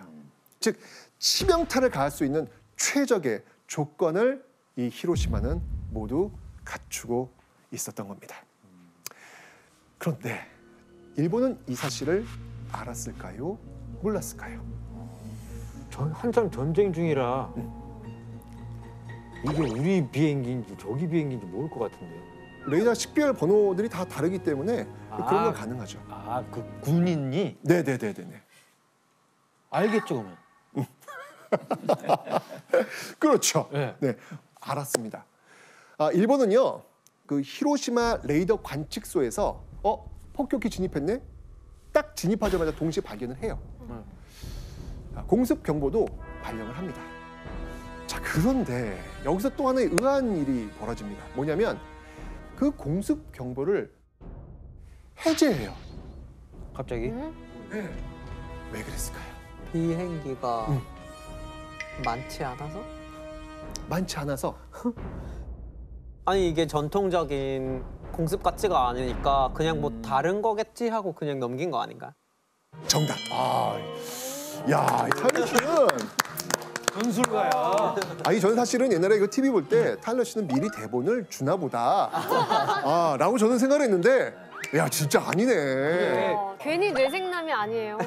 즉 치명타를 가할 수 있는 최적의 조건을 이 히로시마는 모두 갖추고 있었던 겁니다. 그런데 일본은 이 사실을 알았을까요? 몰랐을까요? 한참 전쟁 중이라 이게 우리 비행기인지 저기 비행기인지 모를 것 같은데요. 레이더 식별 번호들이 다 다르기 때문에 그런 건 가능하죠. 아, 그 군인이? 네네네네. 알겠죠, 그러면? 그렇죠. 네. 네, 알았습니다. 일본은요, 그 히로시마 레이더 관측소에서 폭격기 진입했네? 딱 진입하자마자 동시에 발견을 해요. 공습 경보도 발령을 합니다. 자, 그런데 여기서 또 하나의 의아한 일이 벌어집니다. 뭐냐면 그 공습 경보를 해제해요. 갑자기? 왜 그랬을까요? 비행기가 많지 않아서? 많지 않아서. 아니 이게 전통적인 공습 같지가 않으니까 그냥 뭐 다른 거겠지 하고 그냥 넘긴 거 아닌가? 정답. 야, 타일러 씨는 전술가야. 아니 저는 사실은 옛날에 그 TV 볼 때 타일러 씨는 미리 대본을 주나 보다. 라고 저는 생각을 했는데 야, 진짜 아니네. 괜히 뇌생남이 아니에요.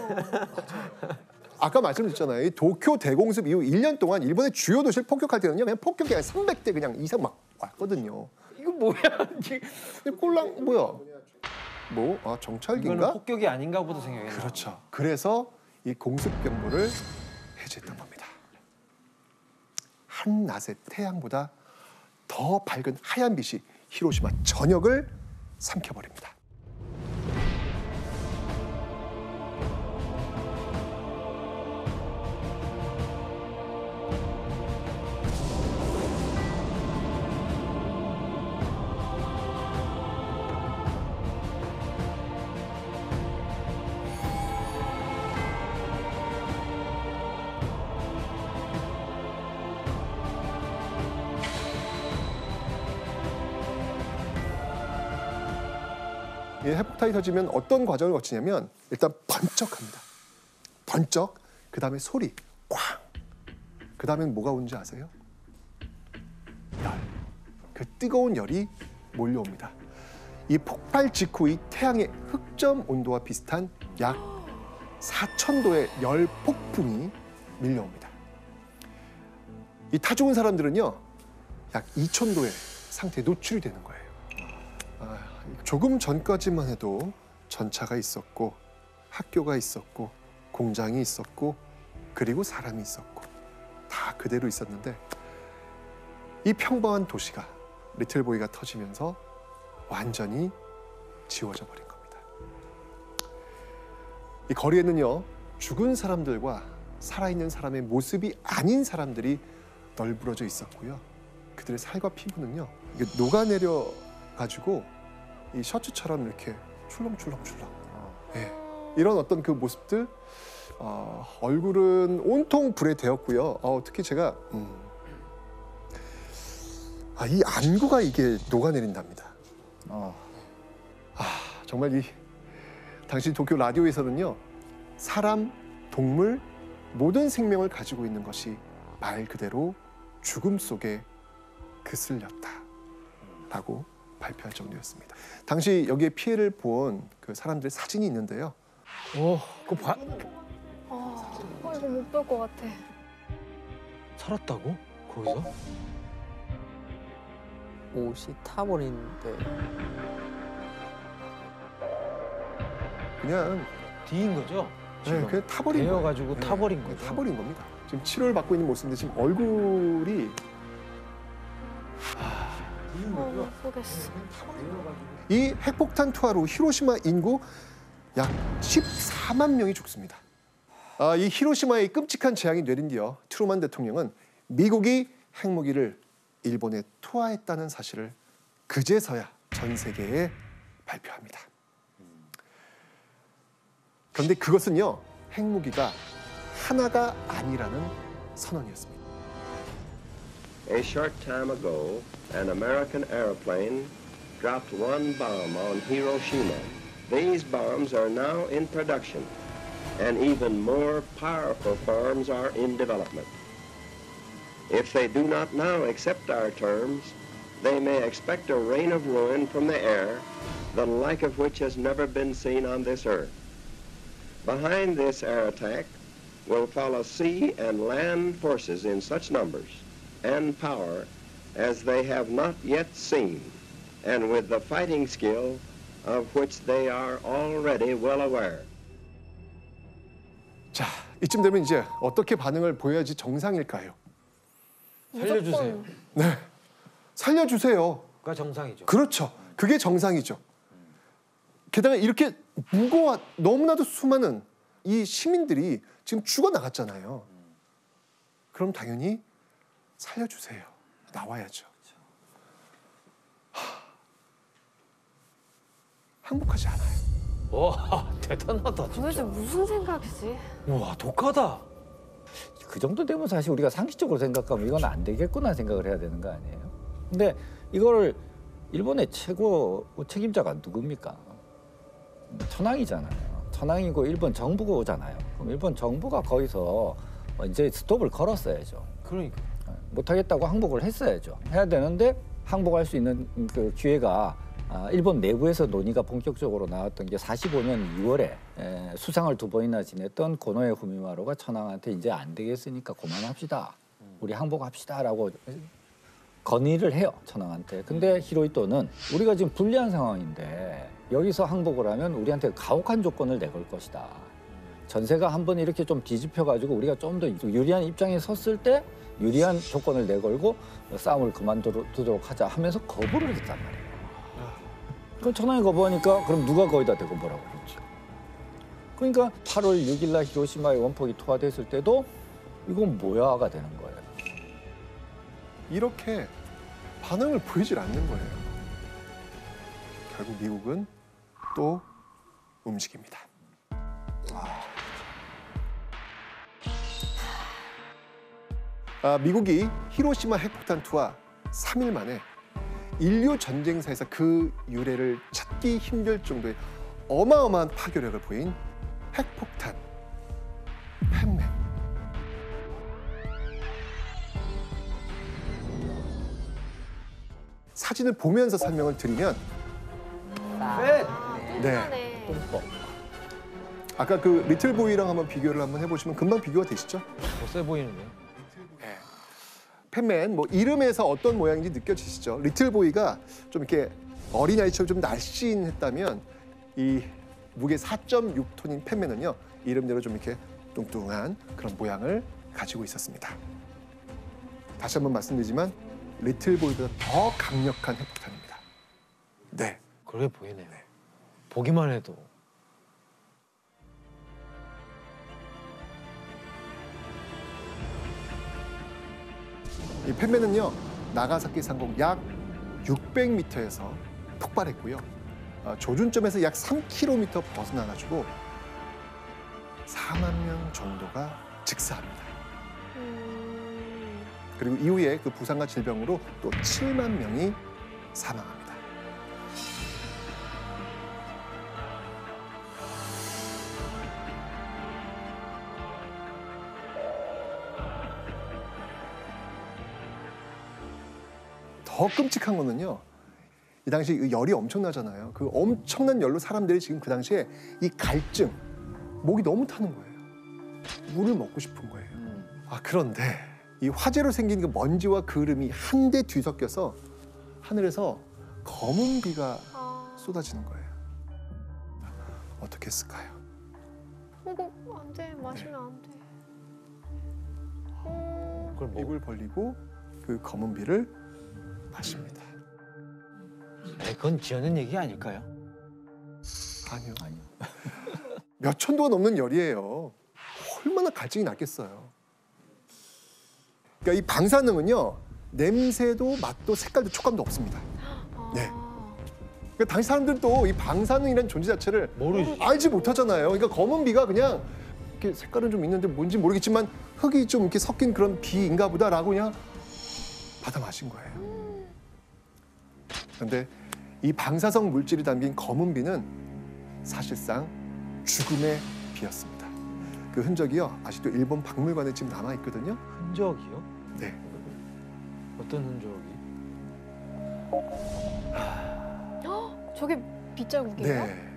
아까 말씀드렸잖아요. 이 도쿄 대공습 이후 1년 동안 일본의 주요 도시를 폭격할 때는요. 그냥 폭격이 한 300대 그냥 이상 막 왔거든요. 이거 뭐야? 꼴랑 뭐야? 뭐? 아, 이거는 정찰기인가? 폭격이 아닌가 보다 생각이 나. 그렇죠. 그래서 이 공습 경보를 해제했던 겁니다. 한낮의 태양보다 더 밝은 하얀 빛이 히로시마 전역을 삼켜버립니다. 이 핵폭탄이 터지면 어떤 과정을 거치냐면 일단 번쩍합니다. 번쩍, 그 다음에 소리, 꽝. 그 다음엔 뭐가 오는지 아세요? 열. 그 뜨거운 열이 몰려옵니다. 이 폭발 직후 이 태양의 흑점 온도와 비슷한 약 4,000도의 열 폭풍이 밀려옵니다. 이 타 죽은 사람들은요, 약 2,000도의 상태에 노출이 되는 거예요. 조금 전까지만 해도 전차가 있었고 학교가 있었고 공장이 있었고 그리고 사람이 있었고 다 그대로 있었는데 이 평범한 도시가 리틀보이가 터지면서 완전히 지워져 버린 겁니다. 이 거리에는요, 죽은 사람들과 살아있는 사람의 모습이 아닌 사람들이 널브러져 있었고요. 그들의 살과 피부는요, 이게 녹아내려 가지고 이 셔츠처럼 이렇게 출렁출렁출렁. 예, 이런 어떤 그 모습들, 얼굴은 온통 불에 데웠고요. 특히 제가 이 안구가 이게 녹아내린답니다. 정말 이 당시 도쿄 라디오에서는요, 사람, 동물, 모든 생명을 가지고 있는 것이 말 그대로 죽음 속에 그슬렸다라고 발표할 정도였습니다. 당시 여기에 피해를 본 그 사람들의 사진이 있는데요. 그거 봐. 이거 못 볼 것 같아. 살았다고? 거기서? 옷이 타버리는데 그냥 뒤인 거죠? 지금 그냥 타버린 거예요. 데여가지고 네, 타버린 거죠. 타버린 겁니다. 지금 치료를 받고 있는 모습인데 지금 얼굴이 못 보겠어. 이 핵폭탄 투하로 히로시마 인구 약 14만 명이 죽습니다. 이 히로시마의 끔찍한 재앙이 내린 뒤 트루만 대통령은 미국이 핵무기를 일본에 투하했다는 사실을 그제서야 전 세계에 발표합니다. 그런데 그것은요, 핵무기가 하나가 아니라는 선언이었습니다. A short time ago, an American airplane dropped one bomb on Hiroshima. These bombs are now in production, and even more powerful forms are in development. If they do not now accept our terms, they may expect a rain of ruin from the air, the like of which has never been seen on this earth. Behind this air attack will follow sea and land forces in such numbers and power as they have not yet seen, and with the fighting skill of which they are already well aware. 자, 이쯤 되면 이제 어떻게 반응을 보여야지 정상일까요? 살려주세요. 네, 살려주세요. 그가 정상이죠. 그렇죠. 그게 정상이죠. 게다가 이렇게 너무나도 수많은 이 시민들이 지금 죽어나갔잖아요. 그럼 당연히 살려주세요. 나와야죠. 항복하지 않아요. 와 대단하다 도대체 진짜. 무슨 생각이지? 와 독하다. 그 정도 되면 사실 우리가 상식적으로 생각하면 이건 안 되겠구나 생각을 해야 되는 거 아니에요? 근데 이거를 일본의 최고 책임자가 누굽니까? 천황이잖아요. 천황이고 일본 정부가 오잖아요. 그럼 일본 정부가 거기서 이제 스톱을 걸었어야죠. 그러니까. 못하겠다고 항복을 했어야죠. 해야 되는데 항복할 수 있는 그 기회가 일본 내부에서 논의가 본격적으로 나왔던 게 45년 2월에 수상을 2번이나 지냈던 고노에 후미마루가 천황한테 이제 안 되겠으니까 그만합시다. 우리 항복합시다라고 건의를 해요, 천황한테. 근데 히로히토는 우리가 지금 불리한 상황인데 여기서 항복을 하면 우리한테 가혹한 조건을 내걸 것이다. 전세가 한번 이렇게 좀 뒤집혀가지고 우리가 좀 더 유리한 입장에 섰을 때 유리한 조건을 내걸고 싸움을 그만두도록 하자 하면서 거부를 했단 말이에요. 그럼 천황이 거부하니까 그럼 누가 거기다 대고 뭐라고 그랬죠. 그러니까 8월 6일 날 히로시마의 원폭이 투하됐을 때도 이건 뭐야가 되는 거예요. 이렇게 반응을 보이질 않는 거예요. 결국 미국은 또 움직입니다. 미국이 히로시마 핵폭탄 투하 3일 만에 인류 전쟁사에서 그 유래를 찾기 힘들 정도의 어마어마한 파괴력을 보인 핵폭탄 펜맨. 사진을 보면서 설명을 드리면 네. 아까 그 리틀 보이랑 한번 비교를 한번 해보시면 금방 비교가 되시죠? 세 보이는데. 펜맨 뭐 이름에서 어떤 모양인지 느껴지시죠? 리틀 보이가 좀 이렇게 어린아이처럼 좀 날씬했다면 이 무게 4.6톤인 펜맨은요 이름대로 좀 이렇게 뚱뚱한 그런 모양을 가지고 있었습니다. 다시 한번 말씀드리지만 리틀 보이보다 더 강력한 핵폭탄입니다. 네. 그래 보이네요. 보기만 해도. 이 펜맨은요 나가사키 상공 약 600m에서 폭발했고요. 조준점에서 약 3km 벗어나가지고 4만 명 정도가 직사합니다. 그리고 이후에 그 부상과 질병으로 또 7만 명이 사망합니다. 더 끔찍한 거는요. 이 당시 열이 엄청나잖아요. 그 엄청난 열로 사람들이 지금 그 당시에 이 갈증, 목이 너무 타는 거예요. 물을 먹고 싶은 거예요. 그런데 이 화재로 생긴 그 먼지와 그름이 한데 뒤섞여서 하늘에서 검은 비가 쏟아지는 거예요. 어떻게 했을까요? 이거 안 돼. 마시면 안 돼. 그걸 뭐? 입을 벌리고 그 검은 비를 마십니다. 그건 지어낸 얘기 아닐까요? 아니요. 몇 천도가 넘는 열이에요. 얼마나 갈증이 났겠어요. 그러니까 이 방사능은요. 냄새도 맛도 색깔도 촉감도 없습니다. 네. 그러니까 당시 사람들도 이 방사능이라는 존재 자체를 알지 못하잖아요. 그러니까 검은 비가 그냥 이렇게 색깔은 좀 있는데 뭔지 모르겠지만 흙이 좀 이렇게 섞인 그런 비인가 보다라고 그냥 받아 마신 거예요. 그런데 이 방사성 물질이 담긴 검은 비는 사실상 죽음의 비였습니다. 그 흔적이요 아직도 일본 박물관에 지금 남아 있거든요. 흔적이요? 네. 어떤 흔적이? 저게 빗자국이에요? 네.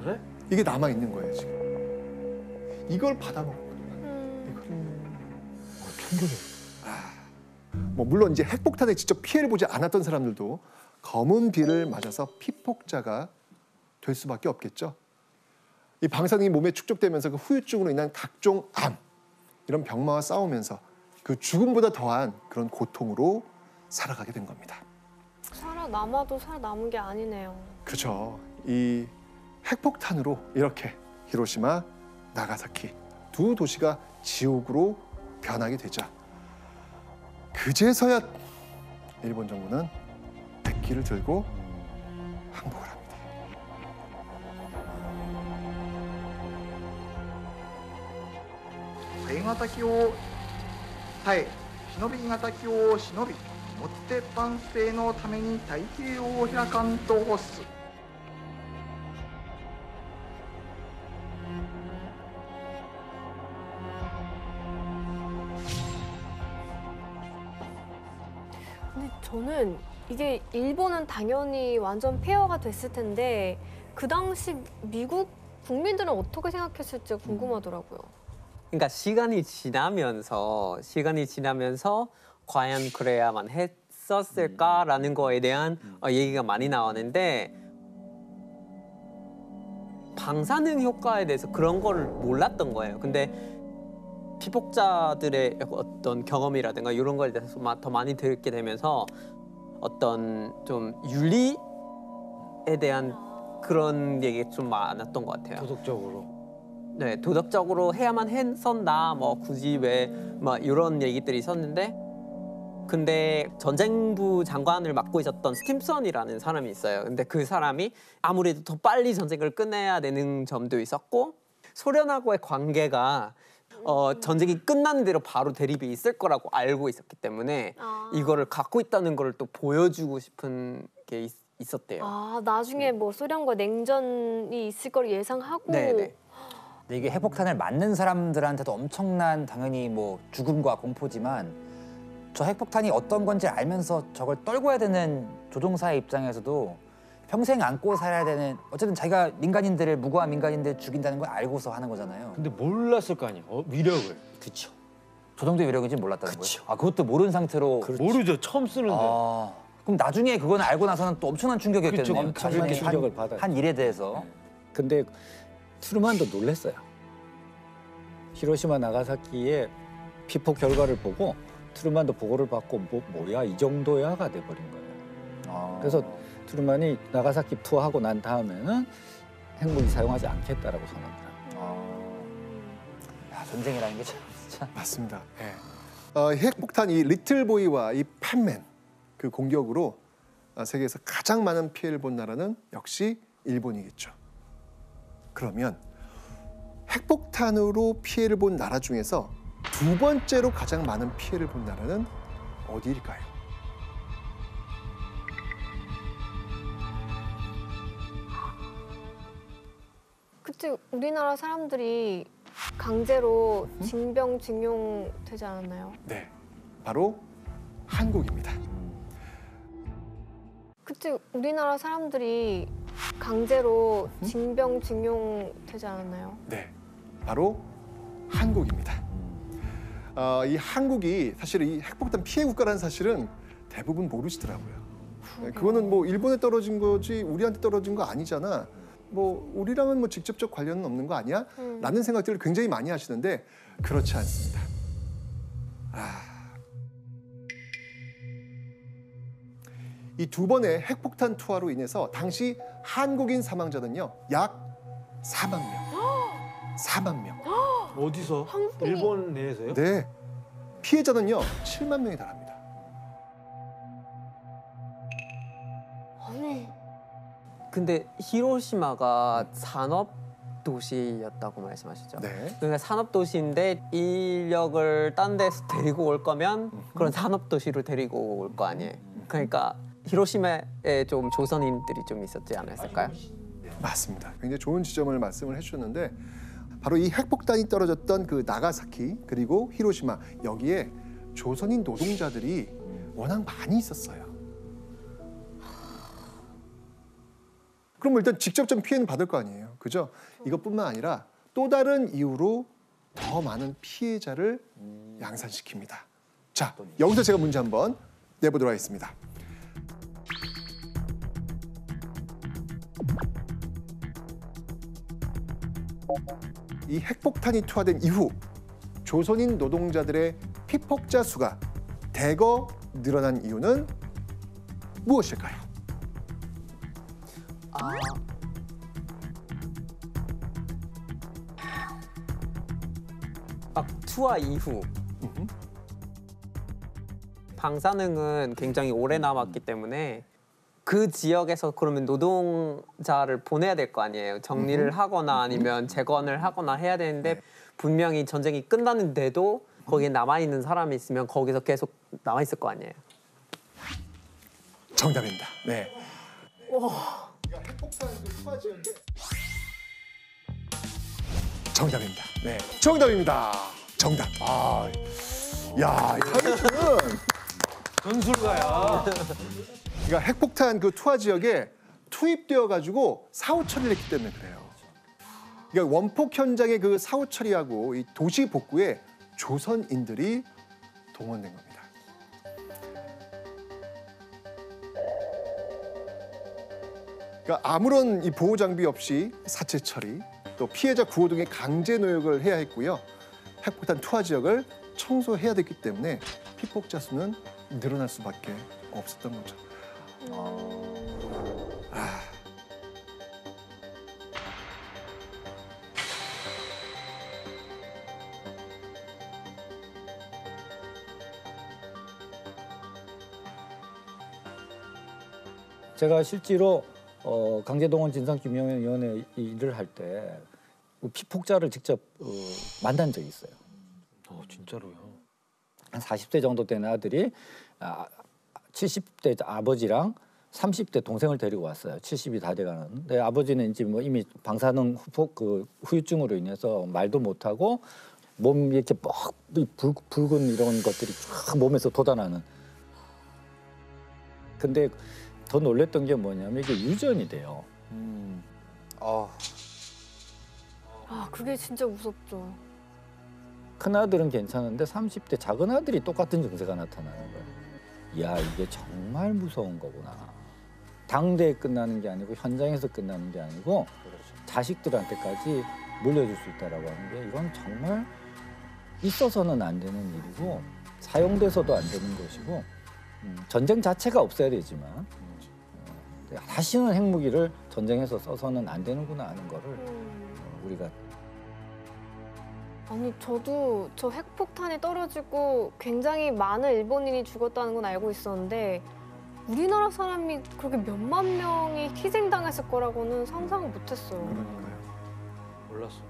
그래? 이게 남아 있는 거예요 지금. 이걸 받아 먹었거든요. 충격이야. 뭐 물론 이제 핵폭탄에 직접 피해를 보지 않았던 사람들도 검은 비를 맞아서 피폭자가 될 수밖에 없겠죠. 이 방사능이 몸에 축적되면서 그 후유증으로 인한 각종 암 이런 병마와 싸우면서 그 죽음보다 더한 그런 고통으로 살아가게 된 겁니다. 살아남아도 살아남은 게 아니네요. 그렇죠. 이 핵폭탄으로 이렇게 히로시마, 나가사키 두 도시가 지옥으로 변하게 되자 그제서야 일본 정부는 백기를 들고 항복을 합니다. 型機を耐え忍び型機を忍びもって万世のために太平洋を開かんと欲す 근데 저는 이게 일본은 당연히 완전 폐허가 됐을 텐데 그 당시 미국 국민들은 어떻게 생각했을지 궁금하더라고요. 그러니까 시간이 지나면서 과연 그래야만 했었을까라는 거에 대한 얘기가 많이 나오는데 방사능 효과에 대해서 그런 걸 몰랐던 거예요. 근데 피폭자들의 어떤 경험이라든가 이런 거에 대해서 더 많이 듣게 되면서 어떤 좀 윤리에 대한 그런 얘기가 좀 많았던 것 같아요. 도덕적으로. 네, 도덕적으로 해야만 했었나, 뭐 굳이 왜, 뭐 이런 얘기들이 있었는데, 근데 전쟁부 장관을 맡고 있었던 스팀선이라는 사람이 있어요. 근데 그 사람이 아무래도 더 빨리 전쟁을 끝내야 되는 점도 있었고, 소련하고의 관계가 전쟁이 끝나는 대로 바로 대립이 있을 거라고 알고 있었기 때문에 이거를 갖고 있다는 걸 또 보여주고 싶은 게 있었대요. 아, 나중에 뭐 소련과 냉전이 있을 걸 예상하고. 네네. 근데 이게 핵폭탄을 맞는 사람들한테도 엄청난 당연히 뭐 죽음과 공포지만 저 핵폭탄이 어떤 건지 알면서 저걸 떨궈야 되는 조종사의 입장에서도 평생 안고 살아야 되는 어쨌든 자기가 민간인들을 무고한 민간인들 죽인다는 걸 알고서 하는 거잖아요. 근데 몰랐을 거 아니에요. 위력을. 그렇죠. 저 정도의 위력인지 몰랐다는 거예요. 아 그것도 모르는 상태로. 모르죠. 처음 쓰는데. 아, 그럼 나중에 그건 알고 나서는 또 엄청난 충격이었겠네요. 엄청난 충격을 받아요. 한 일에 대해서. 근데 트루만도 놀랐어요. 히로시마 나가사키의 피폭 결과를 보고 트루만도 보고를 받고 뭐야 이 정도야가 돼버린 거예요. 그래서 트루만이 나가사키 투하하고 난 다음에는 핵무기 사용하지 않겠다라고 선언을 합니다. 야, 전쟁이라는 게 참 진짜. 맞습니다. 네. 핵폭탄 이 리틀보이와 이 팬맨 그 공격으로 세계에서 가장 많은 피해를 본 나라는 역시 일본이겠죠. 그러면 핵폭탄으로 피해를 본 나라 중에서 두 번째로 가장 많은 피해를 본 나라는 어디일까요? 그때 우리나라 사람들이 강제로 징병징용 되지 않았나요? 네, 바로 한국입니다. 그때 우리나라 사람들이 강제로 징병징용 되지 않았나요? 네, 바로 한국입니다. 이 한국이 사실 이 핵폭탄 피해 국가라는 사실은 대부분 모르시더라고요. 네, 그거는 뭐 일본에 떨어진 거지 우리한테 떨어진 거 아니잖아. 뭐 우리랑은 뭐 직접적 관련은 없는 거 아니야? 라는 생각들을 굉장히 많이 하시는데 그렇지 않습니다. 이 두 번의 핵폭탄 투하로 인해서 당시 한국인 사망자는요 약 4만 명. 4만 명. 어디서? 한국이- 일본 내에서요? 네. 피해자는요 7만 명에 달합니다. 아니, 근데 히로시마가 산업 도시였다고 말씀하시죠? 네. 그러니까 산업 도시인데 인력을 딴 데서 데리고 올 거면 그런 산업 도시로 데리고 올 거 아니에요. 그러니까 히로시마에 좀 조선인들이 좀 있었지 않았을까요? 맞습니다. 굉장히 좋은 지점을 말씀을 해주셨는데 바로 이 핵폭탄이 떨어졌던 그 나가사키 그리고 히로시마 여기에 조선인 노동자들이 워낙 많이 있었어요. 그럼 일단 직접적 피해는 받을 거 아니에요. 그죠? 이것뿐만 아니라 또 다른 이유로 더 많은 피해자를 양산시킵니다. 자, 여기서 제가 문제 한번 내보도록 하겠습니다. 이 핵폭탄이 투하된 이후 조선인 노동자들의 피폭자 수가 대거 늘어난 이유는 무엇일까요? 막 투하 이후 방사능은 굉장히 오래 남았기 때문에 그 지역에서 그러면 노동자를 보내야 될 거 아니에요. 정리를 하거나 아니면 재건을 하거나 해야 되는데 분명히 전쟁이 끝났는데도 거기에 남아있는 사람이 있으면 거기서 계속 남아있을 거 아니에요. 정답입니다. 네. 정답입니다. 네. 정답입니다. 정답. 아, 야, 이 타이틀은 전술가야. 그러니까 핵폭탄 그 투하 지역에 투입되어 가지고 사후 처리를 했기 때문에 그래요. 그러니까 원폭 현장의 그 사후 처리하고 이 도시 복구에 조선인들이 동원된 겁니다. 그러니까 아무런 이 보호 장비 없이 사체 처리, 또 피해자 구호 등의 강제 노역을 해야 했고요. 핵폭탄 투하 지역을 청소해야 됐기 때문에 피폭자 수는 늘어날 수밖에 없었던 거죠. 제가 실제로 강제동원 진상규명위원회 일을 할 때 피폭자를 직접 만난 적이 있어요. 진짜로요? 한 40대 정도 되는 아들이 70대 아버지랑 30대 동생을 데리고 왔어요. 70이 다 돼가는. 근데 아버지는 이제 뭐 이미 방사능 후유증으로 인해서 말도 못하고 몸 이렇게 막 붉은 이런 것들이 쫙 몸에서 돋아나는. 근데 더 놀랬던 게 뭐냐면 이게 유전이 돼요. 아, 그게 진짜 무섭죠. 큰 아들은 괜찮은데 30대 작은 아들이 똑같은 증세가 나타나는 거예요. 이야, 이게 정말 무서운 거구나. 당대에 끝나는 게 아니고 현장에서 끝나는 게 아니고 자식들한테까지 물려줄 수 있다라고 하는 게 이건 정말 있어서는 안 되는 일이고 사용돼서도 안 되는 것이고 전쟁 자체가 없어야 되지만 다시는 핵무기를 전쟁에서 써서는 안 되는구나 하는 거를 우리가 아니, 저도 저 핵폭탄이 떨어지고 굉장히 많은 일본인이 죽었다는 건 알고 있었는데 우리나라 사람이 그렇게 몇만 명이 희생당했을 거라고는 상상을 못했어요. 그러니까요. 몰랐어.